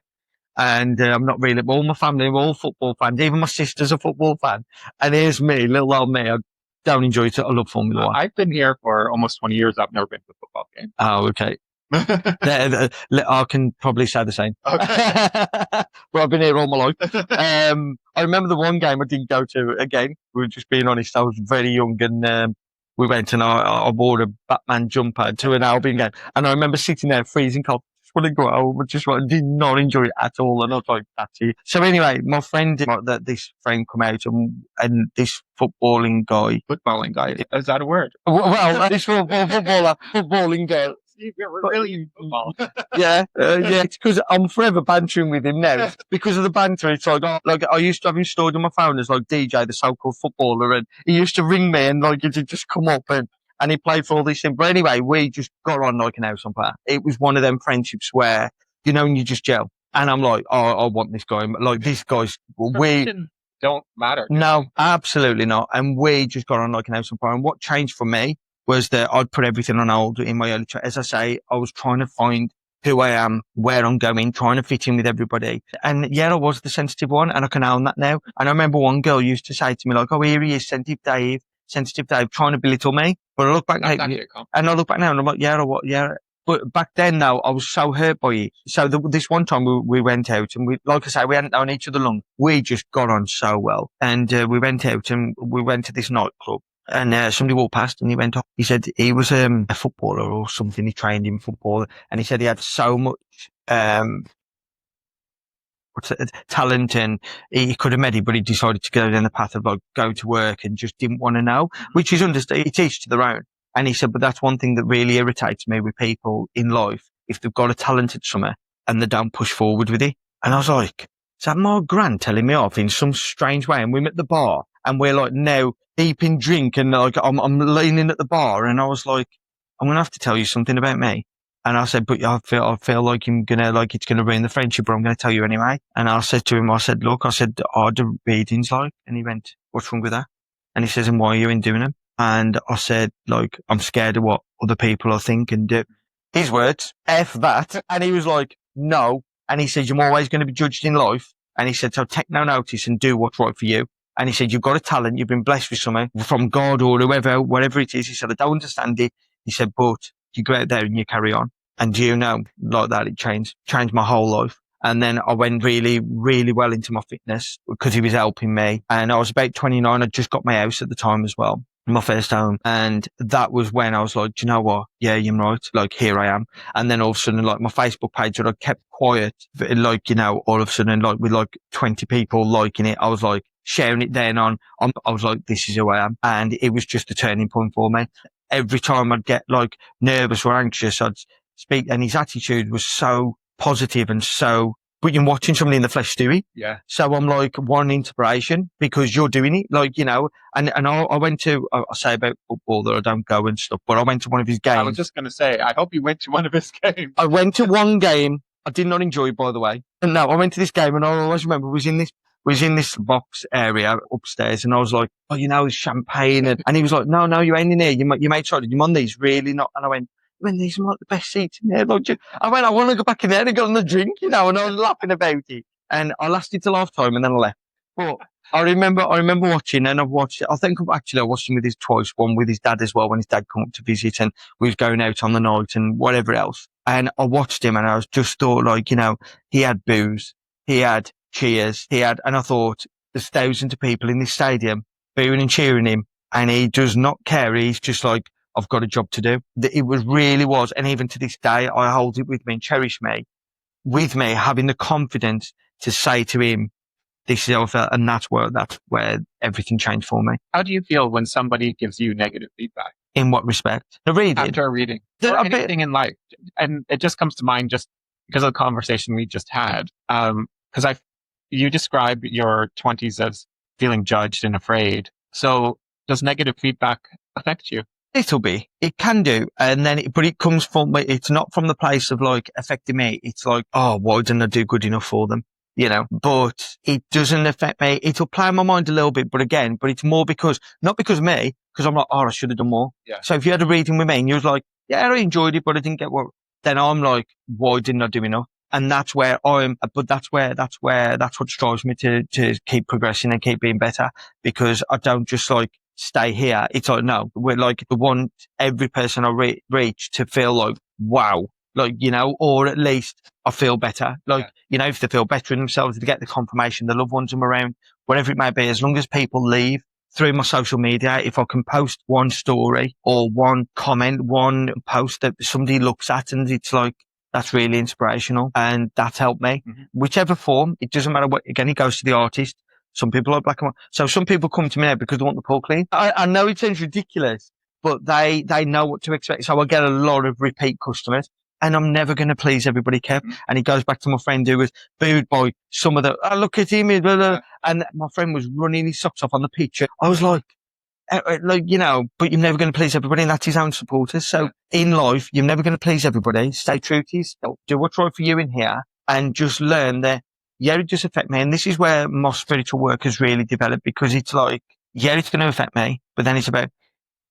B: And I'm not really, all my family are all football fans. Even my sister's a football fan. And here's me, little old me. I don't enjoy it. I love Formula 1.
A: I've been here for almost 20 years. I've never been to a football game.
B: Oh, okay. I can probably say the same.
A: Okay.
B: But I've been here all my life. I remember the one game I didn't go to. Again, we were just being honest. I was very young, and we went and I wore a Batman jumper to an Albion game. And I remember sitting there freezing cold. Just want to go home. I did not enjoy it at all. And I was like, that's it. So anyway, my friend, this friend come out, and this footballing guy.
A: Footballing guy. Is that a word?
B: Well, this footballing guy.
A: We're really in football.
B: Yeah. It's because I'm forever bantering with him now. Because of the banter, it's like I used to have installed on my phone as like DJ, the so-called footballer, and he used to ring me and like it'd just come up and he played for all these things. But anyway, we just got on like an house on fire. It was one of them friendships where, and you just gel. And I'm like, oh, I want this guy. Like this guy's,
A: don't matter.
B: No, absolutely not. And we just got on like an house on fire. And what changed for me was that I'd put everything on hold in my early as I say, I was trying to find who I am, where I'm going, trying to fit in with everybody. And yeah, I was the sensitive one, and I can own that now. And I remember one girl used to say to me like, oh, here he is, sensitive Dave, trying to belittle me. But I look back now, and I'm like, yeah. But back then, though, I was so hurt by it. So this one time we went out, and we, like I say, we hadn't known each other long. We just got on so well. And we went out and we went to this nightclub. And somebody walked past and he went off. He said he was a footballer or something. He trained in football. And he said he had so much talent, and he could have made it, but he decided to go down the path of like go to work and just didn't want to know, which is understandable. It's each to their own. And he said, but that's one thing that really irritates me with people in life, if they've got a talent at something and they don't push forward with it. And I was like, is that my gran telling me off in some strange way? And we're at the bar and we're like now deep in drink, and like I'm leaning at the bar, and I was like, I'm going to have to tell you something about me. And I said, but I feel like I'm going to, like, it's going to ruin the friendship, but I'm going to tell you anyway. And I said to him, I said, look, oh, the readings like, and he went, what's wrong with that? And he says, and why are you in doing them? And I said, like, I'm scared of what other people will think and do. His words, F that. And he was like, no. And he said, you're always going to be judged in life. And he said, so take no notice and do what's right for you. And he said, you've got a talent. You've been blessed with something from God or whoever, whatever it is. He said, I don't understand it. He said, but you go out there and you carry on. And do you know, like that, it changed my whole life. And then I went really, really well into my fitness because he was helping me. And I was about 29. I just got my house at the time as well, my first home. And that was when I was like, do you know what? Yeah, you're right. Like, here I am. And then all of a sudden, like, my Facebook page that I kept quiet, like, you know, all of a sudden, like, with like 20 people liking it, I was like sharing it then on. I was like, this is who I am. And it was just a turning point for me. Every time I'd get like nervous or anxious, I'd speak, and his attitude was so positive and so, but you're watching somebody in the flesh do it.
A: Yeah.
B: So I'm like one inspiration because you're doing it, like, you know, and I went to, I say about football that I don't go and stuff, but I went to one of his games.
A: I was just going to say, I hope you went to one of his games.
B: I went to one game. I did not enjoy it, by the way. And no, I went to this game, and I always remember was in this box area upstairs, and I was like, oh, you know, it's champagne. And he was like, no, you ain't in here. You made sorry, you're on these, really not. And I went, these are like the best seats in there. Like, I want to go back in there and get on the drink, you know, and I was laughing about it. And I lasted till half time and then I left. But I remember watching, and I've watched it. I think I watched him with his twice, one with his dad as well, when his dad come up to visit and we was going out on the night and whatever else. And I watched him and I was just thought, like, you know, he had booze, he had cheers, and I thought there's thousands of people in this stadium booing and cheering him, and he does not care. He's just like, I've got a job to do. It really was. And even to this day, I hold it with me and cherish me with me, having the confidence to say to him, this is how I felt. And that's where everything changed for me.
A: How do you feel when somebody gives you negative feedback?
B: In what respect? The reading.
A: After a reading. Or anything in life. And it just comes to mind just because of the conversation we just had. Because you describe your 20s as feeling judged and afraid. So does negative feedback affect you?
B: Little bit. It can do. And then, but it comes from, it's not from the place of like affecting me. It's like, oh, why didn't I do good enough for them? You know, but it doesn't affect me. It'll play in my mind a little bit, but it's more not because of me, because I'm like, oh, I should have done more.
A: Yeah.
B: So if you had a reading with me and you was like, yeah, I enjoyed it, but I didn't get what, then I'm like, why didn't I do enough? And that's what drives me to keep progressing and keep being better, because I don't just like stay here. It's like, no, we're like, I want every person I reach to feel like, wow, like, you know, or at least I feel better. Like, you know, if they feel better in themselves, they get the confirmation, the loved ones them around, whatever it may be, as long as people leave through my social media, if I can post one story or one comment, one post that somebody looks at and it's like, that's really inspirational, and that's helped me. Mm-hmm. Whichever form, it doesn't matter what, again, it goes to the artist. Some people like black and white. So some people come to me now because they want the pool clean. I know it sounds ridiculous, but they know what to expect. So I get a lot of repeat customers, and I'm never going to please everybody, Kev. Mm-hmm. And it goes back to my friend who was booed by some of the, oh, look at him, blah, blah. And my friend was running his socks off on the pitch. I was like, you know, but you're never going to please everybody, and that's his own supporters. So in life, you're never going to please everybody. Stay true to yourself. Do what's right for you in here, and just learn that, yeah, it does affect me. And this is where my spiritual work has really developed, because it's like, yeah, it's going to affect me, but then it's about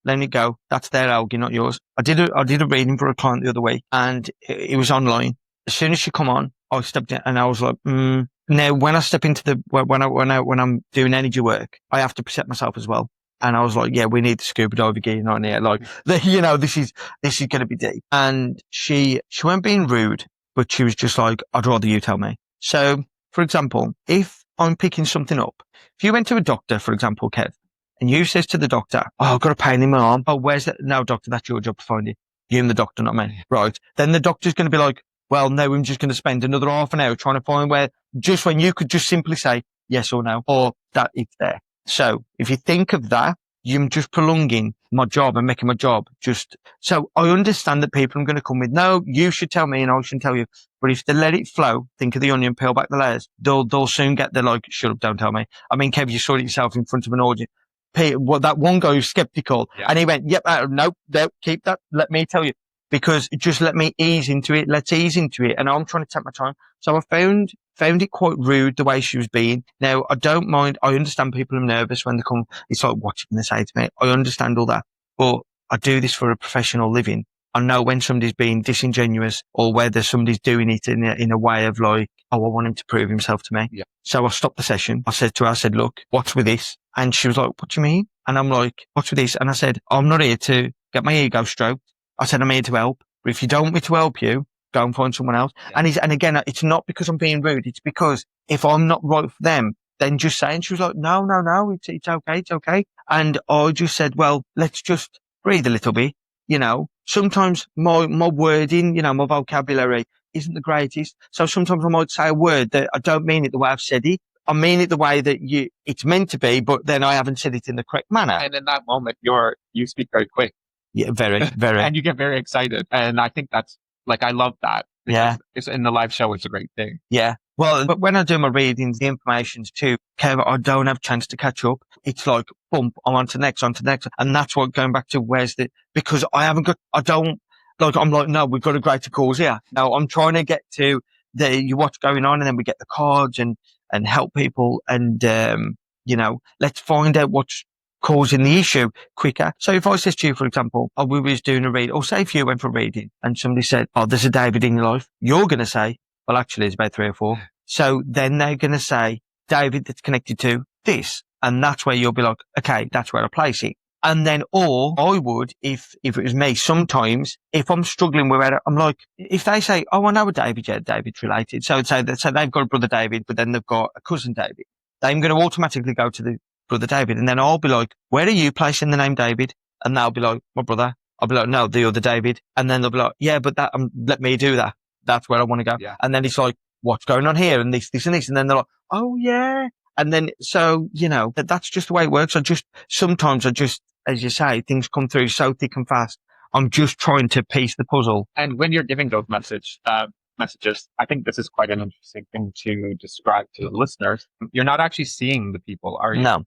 B: letting it go. That's their algae, not yours. I did a reading for a client the other week, and it was online. As soon as she come on, I stepped in and I was like, Now, when I step into when I'm doing energy work, I have to protect myself as well. And I was like, yeah, we need the scuba diver gear on here. Like, you know, this is going to be deep. And she weren't being rude, but she was just like, I'd rather you tell me. So, for example, if I'm picking something up, if you went to a doctor, for example, Kev, and you says to the doctor, oh, I've got a pain in my arm. Oh, where's that? No, doctor, that's your job to find it. You and the doctor, not me. Right. Then the doctor's going to be like, well, no, I'm just going to spend another half an hour trying to find where just when you could just simply say yes or no, or that it's there. So if you think of that, you're just prolonging my job and making my job just, so I understand that people are going to come with, no, you should tell me and I shouldn't tell you. But if they let it flow, think of the onion, peel back the layers, they'll soon get the like, shut up, don't tell me. I mean, Kev, you saw it yourself in front of an audience. Well, that one guy was skeptical and he went, yep, no, keep that. Let me tell you, because just let me ease into it. Let's ease into it. And I'm trying to take my time. So I found it quite rude the way she was being. Now, I don't mind. I understand people are nervous when they come. It's like, what you going to say to me? I understand all that, but I do this for a professional living. I know when somebody's being disingenuous or whether somebody's doing it in a way of like, oh, I want him to prove himself to me. Yeah. So I stopped the session. I said to her, I said, look, what's with this? And she was like, what do you mean? And I'm like, what's with this? And I said, I'm not here to get my ego stroked. I said, I'm here to help. But if you don't want me to help you, go and find someone else. Yeah. And again, it's not because I'm being rude. It's because if I'm not right for them, then just say. And she was like, no, it's okay. It's okay. And I just said, well, let's just breathe a little bit. You know, sometimes my wording, you know, my vocabulary isn't the greatest. So sometimes I might say a word that I don't mean it the way I've said it. I mean it the way that it's meant to be, but then I haven't said it in the correct manner.
A: And in that moment, you speak very quick.
B: Yeah, very, very.
A: And you get very excited. And I think that's like, I love that.
B: Yeah.
A: It's in the live show. It's a great thing.
B: Yeah. Well, but when I do my readings, the information's too, Kev, I don't have a chance to catch up. It's like, bump, I'm on to next. And that's what going back to because I'm like, no, we've got a greater cause here. No, I'm trying to get to what's going on and then we get the cards and help people and, you know, let's find out what's causing the issue quicker. So if I says to you, for example, we was doing a read, or say if you went for a reading and somebody said, oh, there's a David in your life, you're going to say, well, actually, it's about 3 or 4. So then they're going to say, David, that's connected to this. And that's where you'll be like, okay, that's where I place it. And then, or I would, if it was me, sometimes, if I'm struggling with it, I'm like, if they say, oh, I know a David, yeah, David's related. So they've got a brother David, but then they've got a cousin David. I'm going to automatically go to the brother David. And then I'll be like, where are you placing the name David? And they'll be like, my brother. I'll be like, no, the other David. And then they'll be like, yeah, but let me do that. That's where I want to go. Yeah. And then it's like, what's going on here? And this and this. And then they're like, oh yeah. And then, so, you know, that's just the way it works. Sometimes, as you say, things come through so thick and fast. I'm just trying to piece the puzzle.
A: And when you're giving those messages, I think this is quite an interesting thing to describe to the listeners. You're not actually seeing the people, are you?
B: No.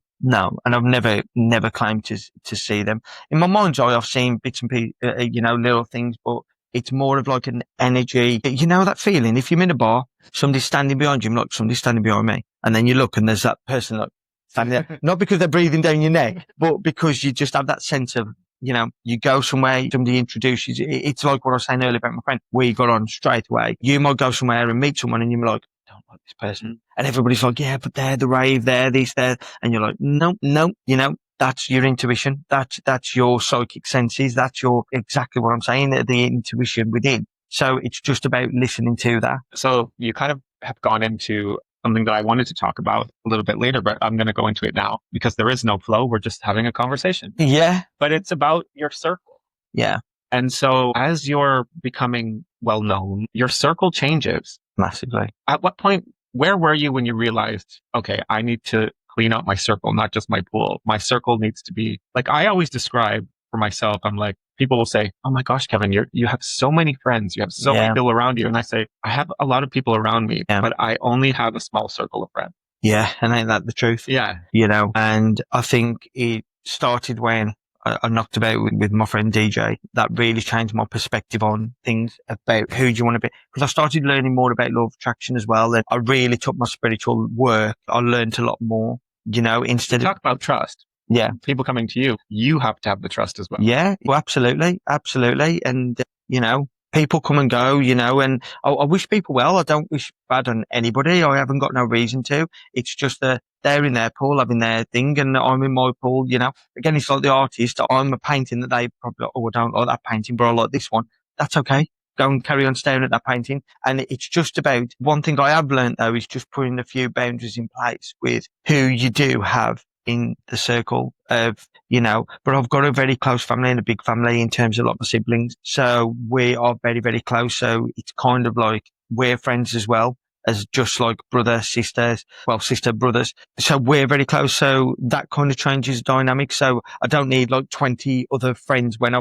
B: And I've never claimed to see them. In my mind's eye, I've seen bits and pieces, you know, little things, but it's more of like an energy. You know that feeling? If you're in a bar, somebody's standing behind you, like somebody's standing behind me. And then you look and there's that person like standing there. Not because they're breathing down your neck, but because you just have that sense of, you know, you go somewhere, somebody introduces you. It's like what I was saying earlier about my friend. We got on straight away. You might go somewhere and meet someone and you're like, I don't like this person. And everybody's like, yeah, but they're the rave, they're this, there. And you're like, no, you know, that's your intuition. That's your psychic senses. That's exactly what I'm saying, the intuition within. So it's just about listening to that.
A: So you kind of have gone into something that I wanted to talk about a little bit later, but I'm going to go into it now because there is no flow. We're just having a conversation.
B: Yeah.
A: But it's about your circle.
B: Yeah.
A: And so as you're becoming well known, your circle changes.
B: Massively.
A: At what point, where were you when you realized, okay, I need to clean up my circle, not just my pool. My circle needs to be like, I always describe for myself, I'm like, people will say, oh my gosh, Kevin, you have so many friends. You have so many people around you. And I say, I have a lot of people around me, but I only have a small circle of friends.
B: Yeah. And ain't that the truth?
A: Yeah.
B: You know, and I think it started when I knocked about with my friend DJ. That really changed my perspective on things about who do you want to be. Because I started learning more about law of attraction as well. And I really took my spiritual work. I learned a lot more, you know, instead
A: of talk about trust.
B: Yeah.
A: People coming to you have to have the trust as well.
B: Yeah, well, absolutely. And, you know, people come and go, you know, and I wish people well. I don't wish bad on anybody. I haven't got no reason to. It's just that they're in their pool having their thing and I'm in my pool, you know. Again, it's like the artist. I'm a painting that they probably, I don't like that painting, but I like this one. That's okay. Go and carry on staring at that painting. And it's just about, one thing I have learned though is just putting a few boundaries in place with who you do have in the circle of, you know, but I've got a very close family and a big family in terms of a lot of my siblings. So we are very, very close. So it's kind of like we're friends as well. as just like brother, sisters, well, sister, brothers. So we're very close. So that kind of changes the dynamic. So I don't need like 20 other friends when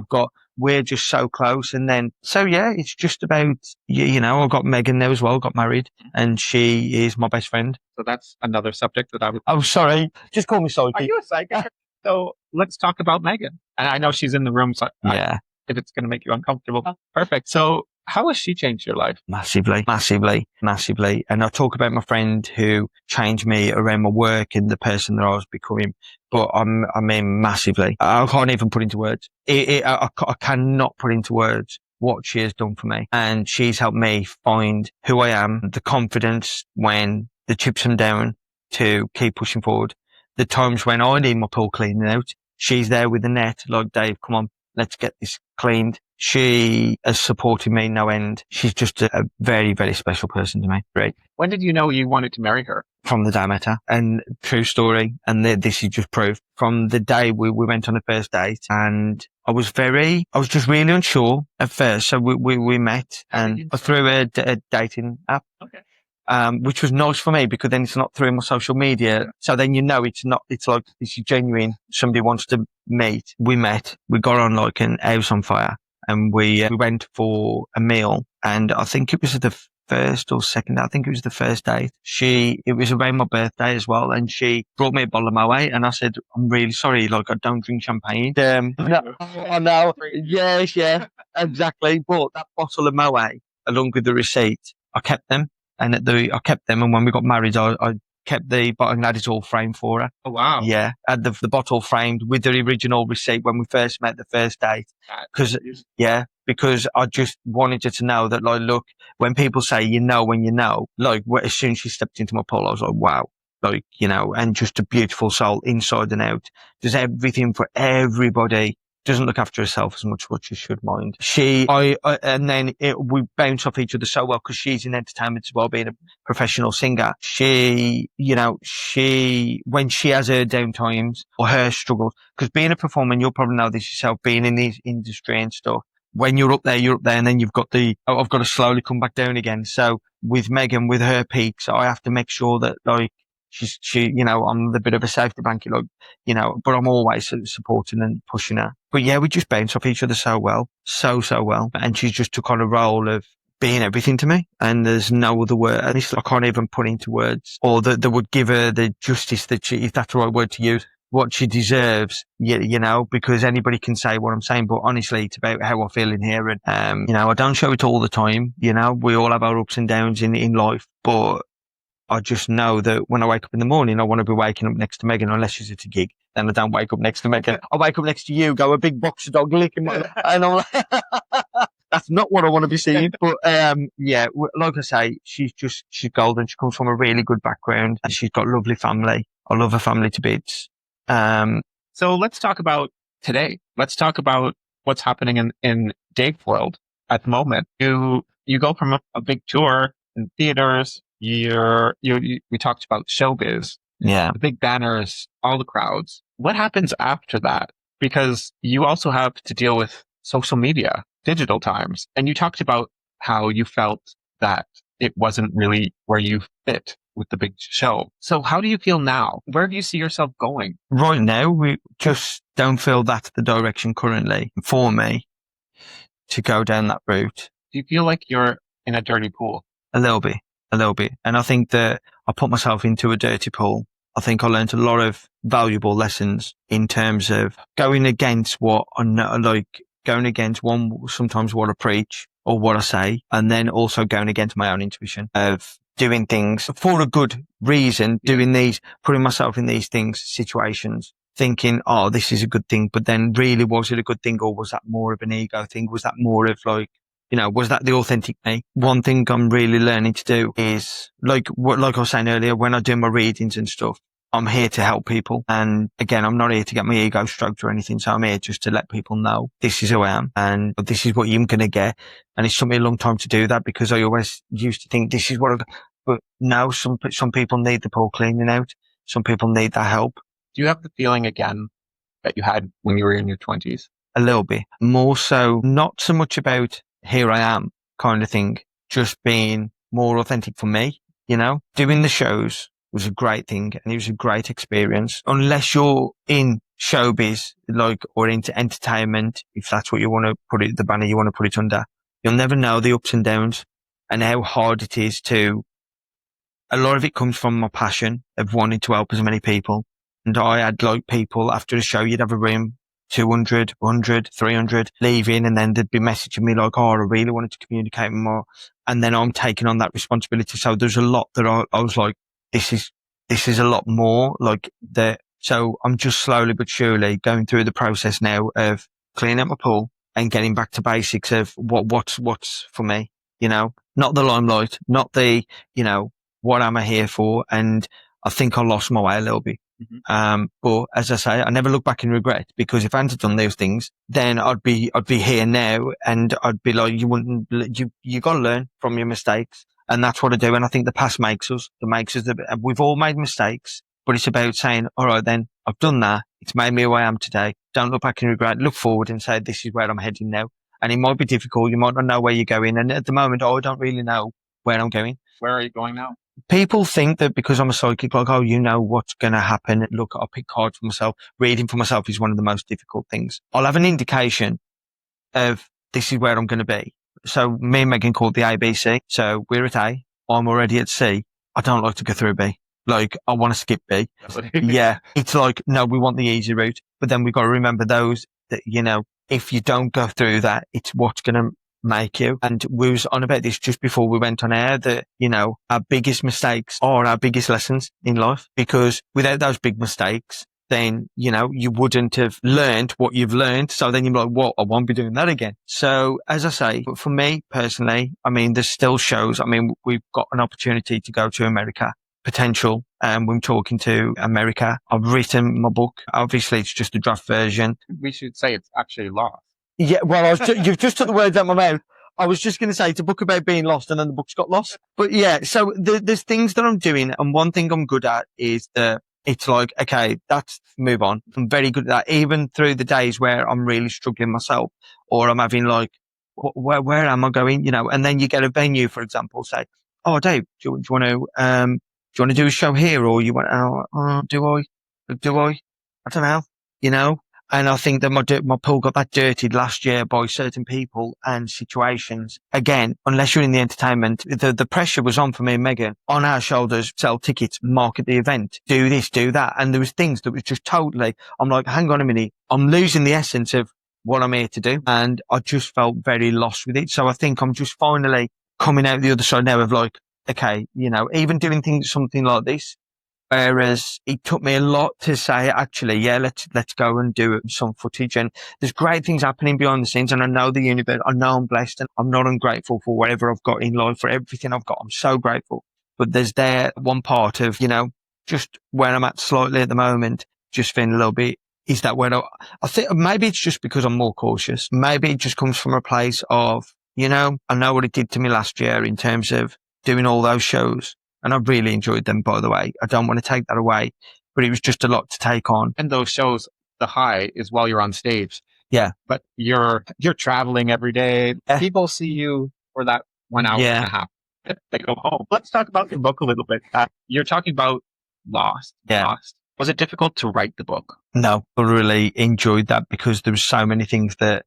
B: we're just so close. And then, so yeah, it's just about, I've got Megan now as well, got married, and she is my best friend.
A: So that's another subject that I would.
B: Oh, sorry. Just call me
A: Are
B: Psyche.
A: you a psychic? So let's talk about Megan. And I know she's in the room, so
B: Yeah,
A: if it's going to make you uncomfortable, perfect. So how has she changed your life?
B: massively, massively, massively. And I talk about my friend who changed me around my work and the person that I was becoming. But I mean, massively. I can't even put into words. I cannot put into words what she has done for me. And she's helped me find who I am, the confidence when the chips are down to keep pushing forward. The times when I need my pool cleaning out, she's there with the net, like, Dave, come on, let's get this cleaned. She has supported me no end. She's just a very, very special person to me.
A: Great. When did you know you wanted to marry her?
B: From the day I met her. And true story. And this is just proof. From the day we went on the first date, and I was just really unsure at first. So we met and through a dating app.
A: Okay.
B: Which was nice for me because then it's not through my social media. So then it's like this is genuine. Somebody wants to meet. We met, we got on like an house on fire, and we went for a meal, and I think it was the first or second, I think it was the first date. It was around my birthday as well, and she brought me a bottle of Moet, and I said, I'm really sorry, like I don't drink champagne. No, I know. Yes, yeah, exactly. But that bottle of Moet, along with the receipt, I kept them. And I kept them, and when we got married, I kept the bottle and had it all framed for her.
A: Oh, wow.
B: Yeah, had the bottle framed with the original receipt when we first met the first date. Because I just wanted her to know that, like, look, when people say when you know, like, as soon as she stepped into my pool, I was like, wow. Like, and just a beautiful soul inside and out. Does everything for everybody. Doesn't look after herself as much as she should mind. And then we bounce off each other so well because she's in entertainment as well, being a professional singer. When she has her down times or her struggles, because being a performer, and you'll probably know this yourself, being in the industry and stuff, when you're up there, and then you've got I've got to slowly come back down again. So with Megan, with her peaks, I have to make sure that, like, I'm the bit of a safety blanket, like, but I'm always supporting and pushing her. But yeah, we just bounce off each other so well, so well. And she's just took on a role of being everything to me. And there's no other word. And I can't even put into words, or that would give her the justice that if that's the right word to use, what she deserves, because anybody can say what I'm saying, but honestly, it's about how I feel in here. And, I don't show it all the time. We all have our ups and downs in life, but I just know that when I wake up in the morning, I want to be waking up next to Megan, unless she's at a gig. Then I don't wake up next to Megan. I wake up next to you, go a big boxer dog licking my, and I'm like, that's not what I want to be seeing. But, like I say, she's golden. She comes from a really good background, and she's got a lovely family. I love her family to bits.
A: So let's talk about today. Let's talk about what's happening in Dave's world at the moment. You go from a big tour in theaters. We talked about showbiz.
B: Yeah.
A: The big banners, all the crowds. What happens after that? Because you also have to deal with social media, digital times. And you talked about how you felt that it wasn't really where you fit with the big show. So how do you feel now? Where do you see yourself going?
B: Right now, we just don't feel that's the direction currently for me to go down that route.
A: Do you feel like you're in a dirty pool?
B: A little bit. And I think that I put myself into a dirty pool. I think I learned a lot of valuable lessons in terms of going against what I know, like going against sometimes what I preach or what I say, and then also going against my own intuition of doing things for a good reason, putting myself in these situations, thinking, oh, this is a good thing. But then really, was it a good thing, or was that more of an ego thing? Was that more of like, was that the authentic me? One thing I'm really learning to do is, like I was saying earlier, when I do my readings and stuff, I'm here to help people. And again, I'm not here to get my ego stroked or anything. So I'm here just to let people know this is who I am and this is what you're going to get. And it took me a long time to do that because I always used to think this is what but now some people need the pool cleaning out. Some people need that help.
A: Do you have the feeling again that you had when you were in your 20s?
B: A little bit. More so, not so much about here I am kind of thing, just being more authentic for me. Doing the shows was a great thing and it was a great experience. Unless you're in showbiz, or into entertainment, if that's what you want to put it, the banner you want to put it under, you'll never know the ups and downs and how hard it is a lot of it comes from my passion of wanting to help as many people. And I had people after the show, you'd have a room, 200, 100, 300 leaving, and then they'd be messaging me like, oh, I really wanted to communicate more. And then I'm taking on that responsibility. So there's a lot that I was like, this is a lot more that. So I'm just slowly but surely going through the process now of cleaning up my pool and getting back to basics of what's for me, not the limelight, not the, what am I here for? And I think I lost my way a little bit. Mm-hmm. But as I say, I never look back in regret, because if I hadn't done those things, then I'd be here now, and I'd be like, you got to learn from your mistakes. And that's what I do. And I think the past makes us. We've all made mistakes, but it's about saying, all right, then I've done that. It's made me who I am today. Don't look back in regret. Look forward and say, this is where I'm heading now. And it might be difficult. You might not know where you're going. And at the moment, I don't really know where I'm going.
A: Where are you going now?
B: People think that because I'm a psychic, oh, you know what's going to happen. Look, I'll pick cards for myself. Reading for myself is one of the most difficult things. I'll have an indication of this is where I'm going to be. So me and Megan called the ABC. So we're at A. I'm already at C. I don't like to go through B. I want to skip B. Yeah. It's no, we want the easy route. But then we've got to remember those that, if you don't go through that, it's what's going to make you. And we was on about this just before we went on air that, our biggest mistakes are our biggest lessons in life, because without those big mistakes, then, you wouldn't have learned what you've learned. So then you're like, well, I won't be doing that again. So as I say, for me personally, there's still shows. We've got an opportunity to go to America, potential. We're talking to America. I've written my book. Obviously it's just a draft version.
A: We should say it's actually lost.
B: Yeah, well, you've just took the words out of my mouth. I was just going to say it's a book about being lost, and then the book's got lost. But yeah, so there's things that I'm doing, and one thing I'm good at is it's okay, that's move on. I'm very good at that, even through the days where I'm really struggling myself, or I'm having where am I going? And then you get a venue, for example, say, oh, Dave, do you want to do a show here, or you want, do I? I don't know, And I think that my pool got that dirtied last year by certain people and situations. Again, unless you're in the entertainment, the pressure was on for me and Megan, on our shoulders, sell tickets, market the event, do this, do that. And there was things that was just totally, I'm like, hang on a minute, I'm losing the essence of what I'm here to do. And I just felt very lost with it. So I think I'm just finally coming out the other side now of okay, even doing something like this. Whereas it took me a lot to say, actually, yeah, let's go and do some footage. And there's great things happening behind the scenes. And I know the universe, I know I'm blessed, and I'm not ungrateful for whatever I've got in life, for everything I've got. I'm so grateful. But there's one part of, just where I'm at slightly at the moment, just feeling a little bit, is that where I think maybe it's just because I'm more cautious. Maybe it just comes from a place of, I know what it did to me last year in terms of doing all those shows. And I really enjoyed them, by the way. I don't want to take that away, but it was just a lot to take on.
A: And those shows, the high is while you're on stage.
B: Yeah.
A: But you're traveling every day. People see you for that 1 hour and a half. They go home. Let's talk about your book a little bit. You're talking about Lost.
B: Yeah.
A: Lost. Was it difficult to write the book?
B: No, I really enjoyed that because there were so many things that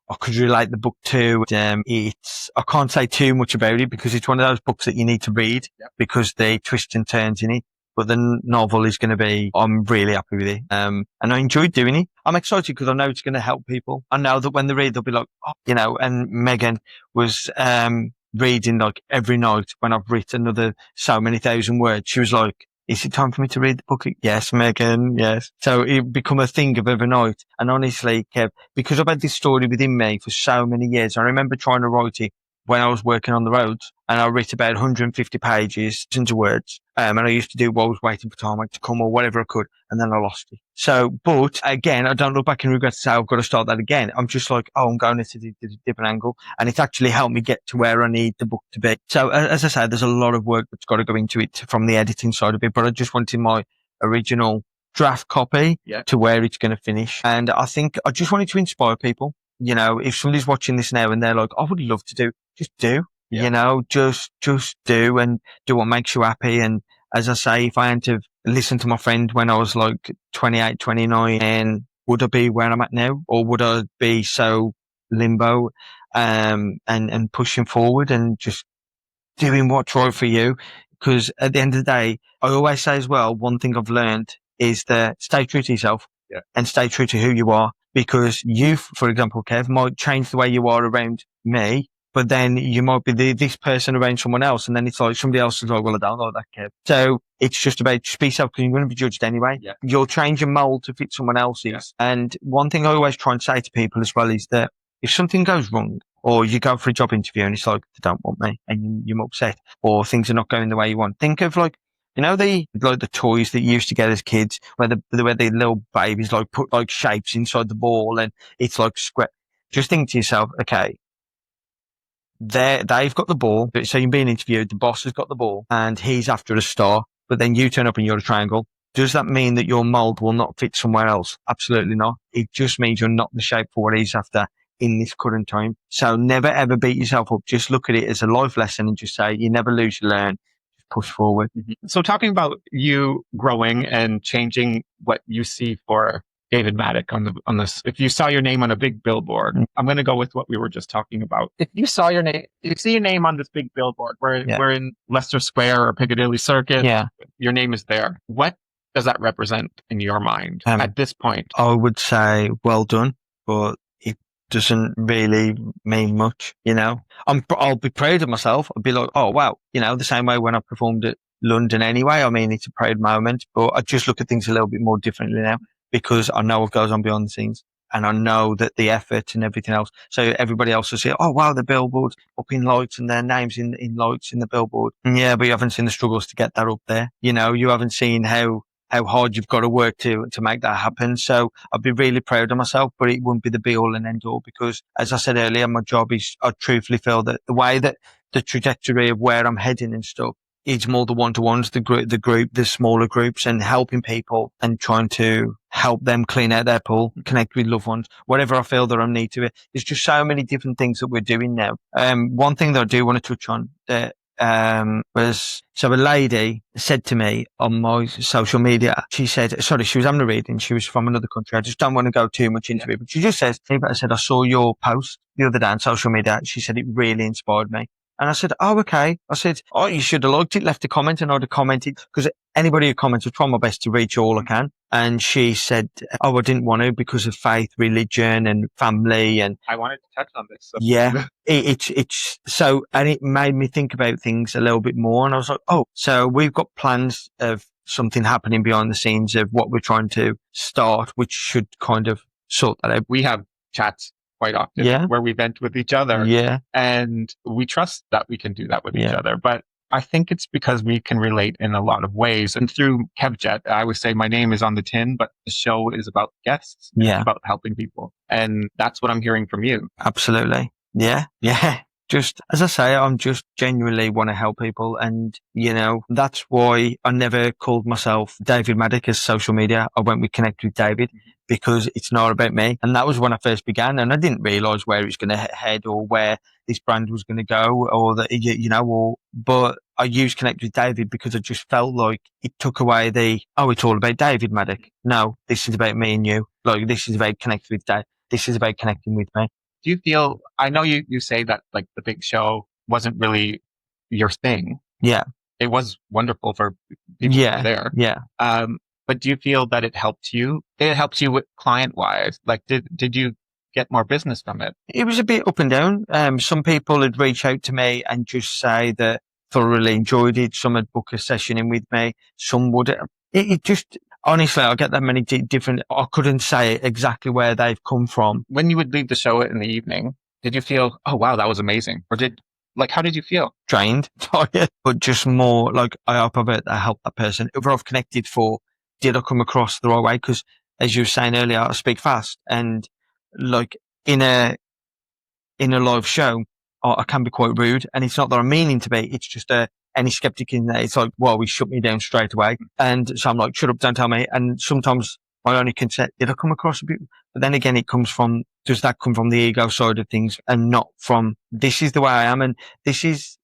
B: I could relate the book to. I can't say too much about it because it's one of those books that you need to read because they twist and turns in it. But the novel is going to be, I'm really happy with it. And I enjoyed doing it. I'm excited because I know it's going to help people. I know that when they read, they'll be like, oh, and Megan was, reading every night when I've written another so many thousand words. She was like, is it time for me to read the book? Yes, Megan, yes. So it become a thing of every night. And honestly, Kev, because I've had this story within me for so many years, I remember trying to write it when I was working on the roads, and I wrote about 150 pages, tons of words. And I used to do while I was waiting for time to come or whatever I could, and then I lost it. So, but again, I don't look back and regret to say I've got to start that again. I'm just like, oh, I'm going into a different angle, and it's actually helped me get to where I need the book to be. So, as I said, there's a lot of work that's got to go into it from the editing side of it, but I just wanted my original draft copy to where it's going to finish. And I think I just wanted to inspire people. If somebody's watching this now and they're like, I would love to do, just do.
A: Yeah.
B: You know, just do and do what makes you happy. And as I say, if I had to listen to my friend when I was like 28, 29, and would I be where I'm at now, or would I be so limbo, and pushing forward and just doing what's right for you? Because at the end of the day, I always say as well, one thing I've learned is that stay true to yourself,
A: Yeah.
B: and stay true to who you are. Because you, for example, Kev, might change the way you are around me, but then you might be this person around someone else. And then it's like somebody else is like, well, I don't like that Kev. So it's just about just be yourself, because you're going to be judged anyway.
A: Yeah.
B: You'll change your mold to fit someone else's.
A: Yeah.
B: And one thing I always try and say to people as well is that if something goes wrong, or you go for a job interview and it's like, they don't want me, and you're upset, or things are not going the way you want, think of like, you know, the toys that you used to get as kids, where the little babies like put like shapes inside the ball and it's like square. Just think to yourself, okay, they've got the ball. So you're being interviewed, the boss has got the ball and he's after a star, but then you turn up and you're a triangle. Does that mean that your mold will not fit somewhere else? Absolutely not. It just means you're not the shape for what he's after in this current time. So never ever beat yourself up. Just look at it as a life lesson and just say, you never lose, you learn. Push forward.
A: So talking about you growing and changing what you see for David Maddock on this, if you saw your name on a big billboard, I'm going to go with what we were just talking about. If you saw your name, you see your name on this big billboard, we're in Leicester Square or Piccadilly Circus, your name is there. What does that represent in your mind at this point?
B: I would say well done, but it doesn't really mean much, you know. I'll be proud of myself. I'll be like, oh wow, you know, the same way when I performed at London anyway. I mean, it's a proud moment, but I just look at things a little bit more differently now because I know what goes on behind the scenes, and I know that the effort and everything else. So everybody else will say, oh wow, the billboard's up in lights and their names in lights in the billboard. And yeah, but you haven't seen the struggles to get that up there. You know, you haven't seen how hard you've got to work to make that happen. So I'd be really proud of myself, but it wouldn't be the be all and end all, because as I said earlier, my job is, I truthfully feel that the way that the trajectory of where I'm heading and stuff, it's more the one-to-ones, the smaller groups, and helping people and trying to help them clean out their pool, connect with loved ones, whatever I feel that I need to. There's just so many different things that we're doing now. One thing that I do want to touch on, was, so a lady said to me on my social media, she said, sorry, she was having a reading. She was from another country. I just don't want to go too much into it, but she just says, I said, I saw your post the other day on social media. She said, it really inspired me. And I said, oh, okay. I said, oh, you should have liked it, left a comment, and I'd have commented, because anybody who comments, I try my best to reach all I can. And she said, oh, I didn't want to because of faith, religion and family. And
A: I wanted to touch on this. So.
B: Yeah, it's so, and it made me think about things a little bit more. And I was like, oh, so we've got plans of something happening behind the scenes of what we're trying to start, which should kind of sort that out.
A: We have chats quite often where we vent with each other.
B: Yeah.
A: And we trust that we can do that with each other. But I think it's because we can relate in a lot of ways. And through Kevjet, I would say my name is on the tin, but the show is about guests. It's about helping people. And that's what I'm hearing from you.
B: Absolutely. Yeah. Yeah. Just, as I say, I'm just genuinely want to help people. And, you know, that's why I never called myself David Maddock as social media. I went with Connect with David, because it's not about me. And that was when I first began, and I didn't realize where it's going to head or where this brand was going to go, or that, you know, but I used Connect with David because I just felt like it took away it's all about David Maddock. No, this is about me and you. Like, this is about connecting with Dave. This is about connecting with me.
A: Do you feel, I know you say that like the big show wasn't really your thing.
B: Yeah.
A: It was wonderful for people who were there.
B: Yeah.
A: But do you feel that it helped you? It helped you with client wise? Like, did you get more business from it? It
B: was a bit up and down. Some people would reach out to me and just say that thoroughly enjoyed it. Some would book a session in with me. Some would. It just, honestly, I get that many different, I couldn't say exactly where they've come from.
A: When you would leave the show in the evening, did you feel, oh wow, that was amazing? Or how did you feel?
B: Drained, but just more like, I hope I helped that person. If I've connected for, did I come across the right way? Because as you were saying earlier, I speak fast, and like in a live show, I can be quite rude, and it's not that I'm meaning to be. It's just any skeptic in there, it's like, well, he shut me down straight away. And so I'm like, shut up, don't tell me. And sometimes my only consent. Did I come across a bit? But then again, does that come from the ego side of things and not from, this is the way I am. And this is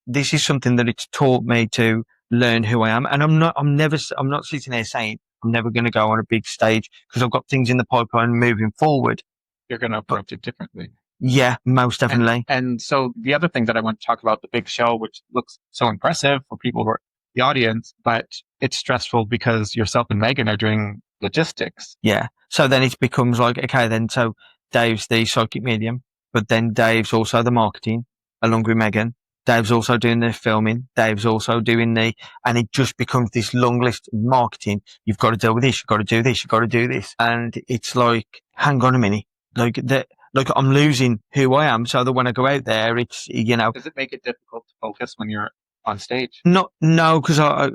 B: something that it's taught me to learn who I am. And I'm not sitting there saying I'm never going to go on a big stage because I've got things in the pipeline moving forward.
A: You're going to approach it differently.
B: Yeah, most definitely.
A: And so the other thing that I want to talk about, the big show, which looks so impressive for people who are the audience, but it's stressful because yourself and Megan are doing logistics.
B: Yeah. So then it becomes like, okay, then so Dave's the psychic medium, but then Dave's also the marketing along with Megan. Dave's also doing the filming. Dave's also doing and it just becomes this long list of marketing. You've got to deal with this. You've got to do this. You've got to do this. And it's like, hang on a minute. Like I'm losing who I am. So that when I go out there, it's,
A: Does it make it difficult to focus when you're on stage?
B: No, because I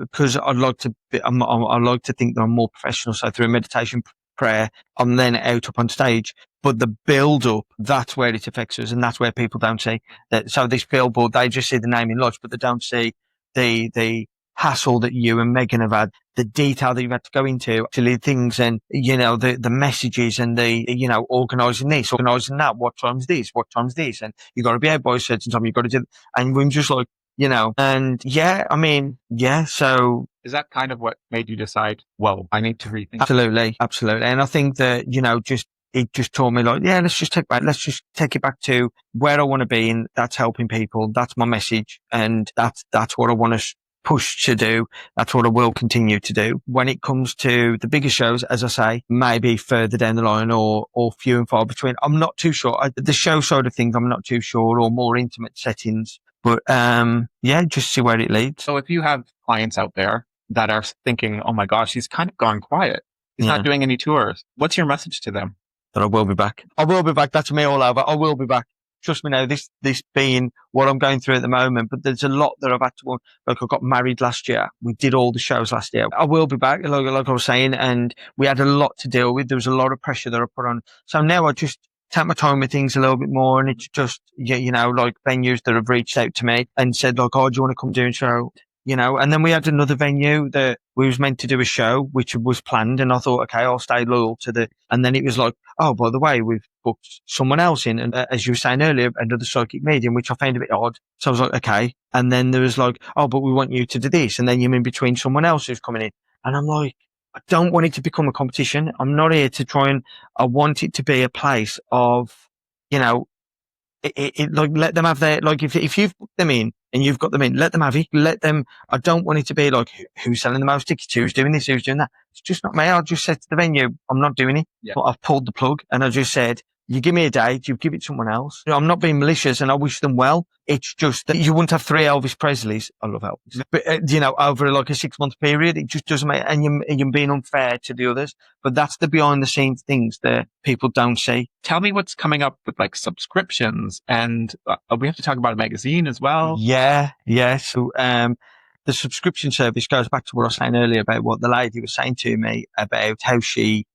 B: like to I like to think that I'm more professional. So through meditation, prayer, I'm then out up on stage. But the build up, that's where it affects us, and that's where people don't see that. So this billboard, they just see the name in lights, but they don't see the hassle that you and Megan have had, the detail that you've had to go into, actually things, and the messages, and organising this, organising that. What time's this? What time's this? And you got to be out by a certain time. You got to do, and we're just like. And yeah, I mean, yeah, so.
A: Is that kind of what made you decide, well, I need to rethink?
B: Absolutely. And I think that, it just taught me like, yeah, let's just take it back to where I want to be. And that's helping people. That's my message. And that's what I want to push to do. That's what I will continue to do. When it comes to the bigger shows, as I say, maybe further down the line or few and far between. I'm not too sure. The show side of things, I'm not too sure, or more intimate settings. But yeah, just see where it leads.
A: So if you have clients out there that are thinking, oh my gosh, he's kind of gone quiet. He's not doing any tours. What's your message to them?
B: That I will be back. I will be back. That's me all over. I will be back. Trust me now, this being what I'm going through at the moment, but there's a lot that I've had to, like I got married last year. We did all the shows last year. I will be back, like I was saying, and we had a lot to deal with. There was a lot of pressure that I put on. So now I just take my time with things a little bit more, and it's just, like venues that have reached out to me and said like, oh, do you want to come do a show? And then we had another venue that we was meant to do a show, which was planned. And I thought, okay, I'll stay loyal to and then it was like, oh, by the way, we've booked someone else in. And as you were saying earlier, another psychic medium, which I found a bit odd. So I was like, okay. And then there was like, oh, but we want you to do this. And then you're in between someone else who's coming in. And I'm like, I don't want it to become a competition. I'm not here to try I want it to be a place of, like, let them have their, like, if you've put them in and you've got them in, let them have it. Let them, I don't want it to be like, who's selling the most tickets, who's doing this, who's doing that. It's just not me. I just said to the venue, I'm not doing it.
A: Yeah.
B: But I've pulled the plug and I just said, you give me a date, you give it to someone else. I'm not being malicious and I wish them well. It's just that you wouldn't have 3 Elvis Presleys. I love Elvis. But, over like a 6-month period, it just doesn't make, and you're being unfair to the others. But that's the behind the scenes things that people don't see.
A: Tell me what's coming up with like subscriptions, and we have to talk about a magazine as well.
B: Yeah. So, the subscription service goes back to what I was saying earlier about what the lady was saying to me about how she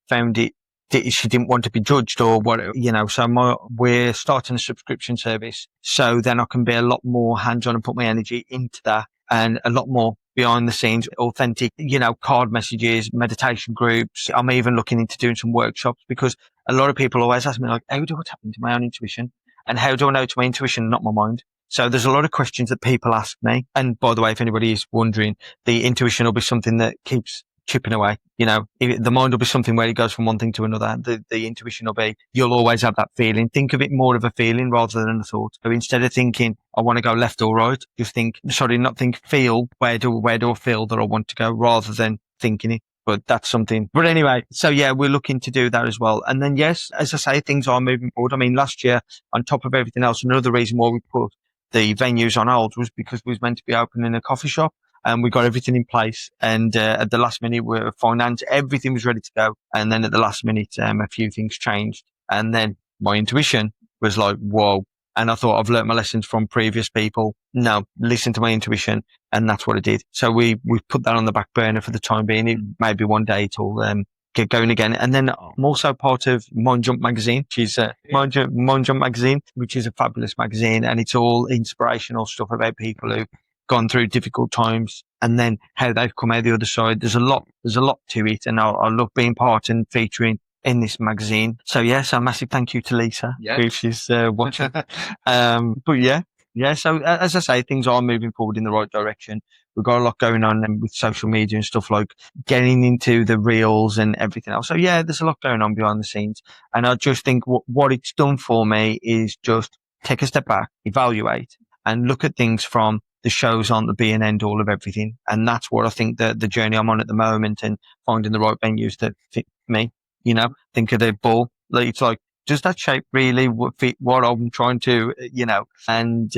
B: found it. She didn't want to be judged or what, so we're starting a subscription service. So then I can be a lot more hands-on and put my energy into that, and a lot more behind the scenes, authentic, card messages, meditation groups. I'm even looking into doing some workshops, because a lot of people always ask me like, how do I tap into my own intuition? And how do I know it's my intuition, not my mind? So there's a lot of questions that people ask me. And by the way, if anybody is wondering, the intuition will be something that keeps chipping away. The mind will be something where it goes from one thing to another. The intuition will be, you'll always have that feeling. Think of it more of a feeling rather than a thought. So instead of thinking, I want to go left or right, just feel, where do I feel that I want to go, rather than thinking it. But that's something. But anyway, so yeah, we're looking to do that as well. And then yes, as I say, things are moving forward. I mean, last year, on top of everything else, another reason why we put the venues on hold was because we was meant to be opening a coffee shop. And we got everything in place, and at the last minute, everything was ready to go. And then at the last minute, a few things changed. And then my intuition was like, whoa. And I thought, I've learnt my lessons from previous people. No, listen to my intuition. And that's what I did. So we put that on the back burner for the time being. It maybe one day it'll get going again. And then I'm also part of Mind Jump magazine, which is Mind Jump magazine, which is a fabulous magazine, and it's all inspirational stuff about people who gone through difficult times and then how they've come out the other side. There's a lot to it, and I love being part and featuring in this magazine. So yes, a massive thank you to Lisa, if she's watching. But yeah. So as I say, things are moving forward in the right direction. We've got a lot going on with social media and stuff, like getting into the reels and everything else. So yeah, there's a lot going on behind the scenes. And I just think what it's done for me is just take a step back, evaluate, and look at things from the shows aren't the be and end all of everything. And that's what I think the journey I'm on at the moment, and finding the right venues that fit me. Think of the ball. It's like, does that shape really fit what I'm trying to, and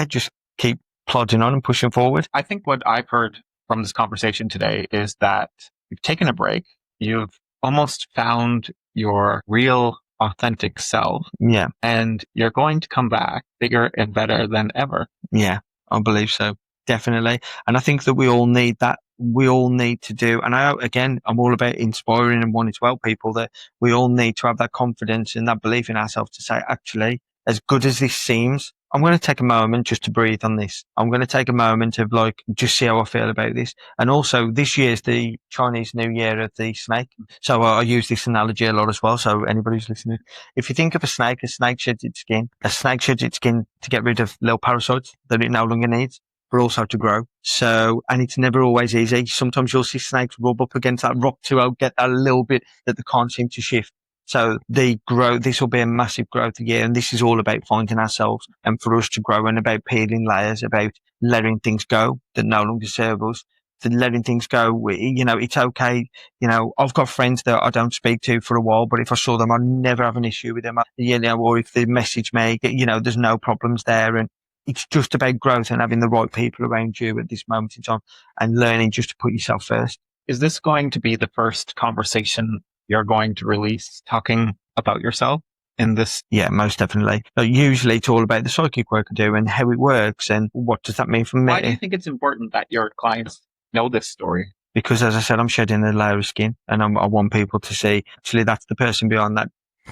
B: just keep plodding on and pushing forward.
A: I think what I've heard from this conversation today is that you've taken a break. You've almost found your real, authentic self.
B: Yeah.
A: And you're going to come back bigger and better than ever.
B: Yeah, I believe so. Definitely. And I think that we all need that. We all need to do, and I'm all about inspiring and wanting to help people, that we all need to have that confidence and that belief in ourselves to say, actually, as good as this seems, I'm going to take a moment just to breathe on this. I'm going to take a moment of just see how I feel about this. And also, this year's the Chinese New Year of the snake. So I use this analogy a lot as well. So anybody who's listening, if you think of a snake sheds its skin. A snake sheds its skin to get rid of little parasites that it no longer needs, but also to grow. So, and it's never always easy. Sometimes you'll see snakes rub up against that rock to get that little bit that they can't seem to shift. So they grow. This will be a massive growth year. And this is all about finding ourselves and for us to grow, and about peeling layers, about letting things go that no longer serve us, to letting things go. It's okay. I've got friends that I don't speak to for a while, but if I saw them, I'd never have an issue with them. Or if they message me, there's no problems there. And it's just about growth and having the right people around you at this moment in time, and learning just to put yourself first.
A: Is this going to be the first conversation you're going to release talking about yourself in this?
B: Yeah, most definitely. But usually it's all about the psychic work I do and how it works and what does that mean for me.
A: Why do you think it's important that your clients know this story?
B: Because, as I said, I'm shedding a layer of skin, and I want people to see, actually, that's the person behind that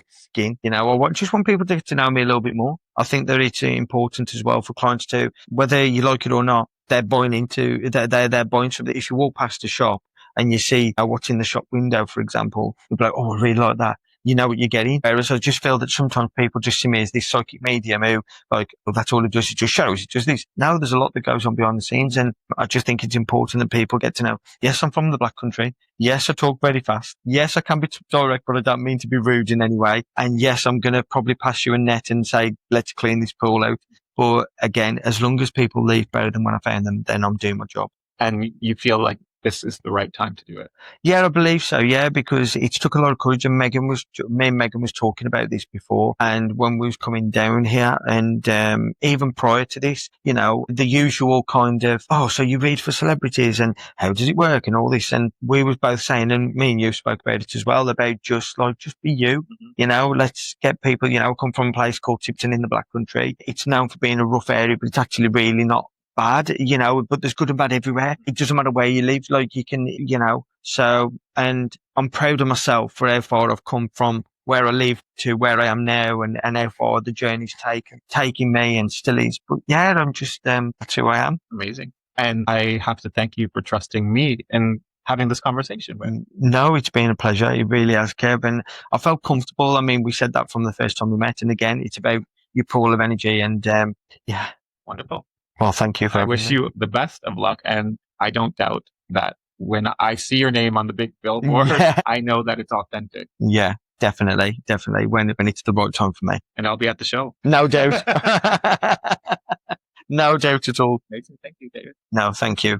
B: skin. I just want people to get to know me a little bit more. I think that it's important as well for clients to, whether you like it or not, they're buying something. If you walk past a shop and you see what's in the shop window, for example, you'll be like, oh, I really like that. You know what you're getting. Whereas I just feel that sometimes people just see me as this psychic medium who, that's all it does. It just shows. It does this. Now there's a lot that goes on behind the scenes, and I just think it's important that people get to know, yes, I'm from the Black Country. Yes, I talk very fast. Yes, I can be direct, but I don't mean to be rude in any way. And yes, I'm going to probably pass you a net and say, let's clean this pool out. But again, as long as people leave better than when I found them, then I'm doing my job.
A: And you feel like this is the right time to do it?
B: Yeah, I believe so. Yeah, because it took a lot of courage, and me and Megan was talking about this before. And when we was coming down here, and even prior to this, the usual kind of, so you read for celebrities and how does it work and all this. And we was both saying, and me and you spoke about it as well, about just be you. Let's get people, come from a place called Tipton in the Black Country. It's known for being a rough area, but it's actually really not bad, but there's good and bad everywhere. It doesn't matter where you live, you can, so, and I'm proud of myself for how far I've come from where I live to where I am now, and how far the journey's taking me and still is. But yeah, I'm just, that's who I am.
A: Amazing. And I have to thank you for trusting me and having this conversation with.
B: No, it's been a pleasure. It really has, Kev. And I felt comfortable. I mean, we said that from the first time we met. And again, it's about your pool of energy, and yeah.
A: Wonderful.
B: Well, thank you for
A: everything. I wish you the best of luck. And I don't doubt that when I see your name on the big billboard, I know that it's authentic.
B: Yeah, definitely. When it's the right time for me.
A: And I'll be at the show.
B: No doubt. No doubt at all.
A: Amazing. Thank you, David.
B: No, thank you.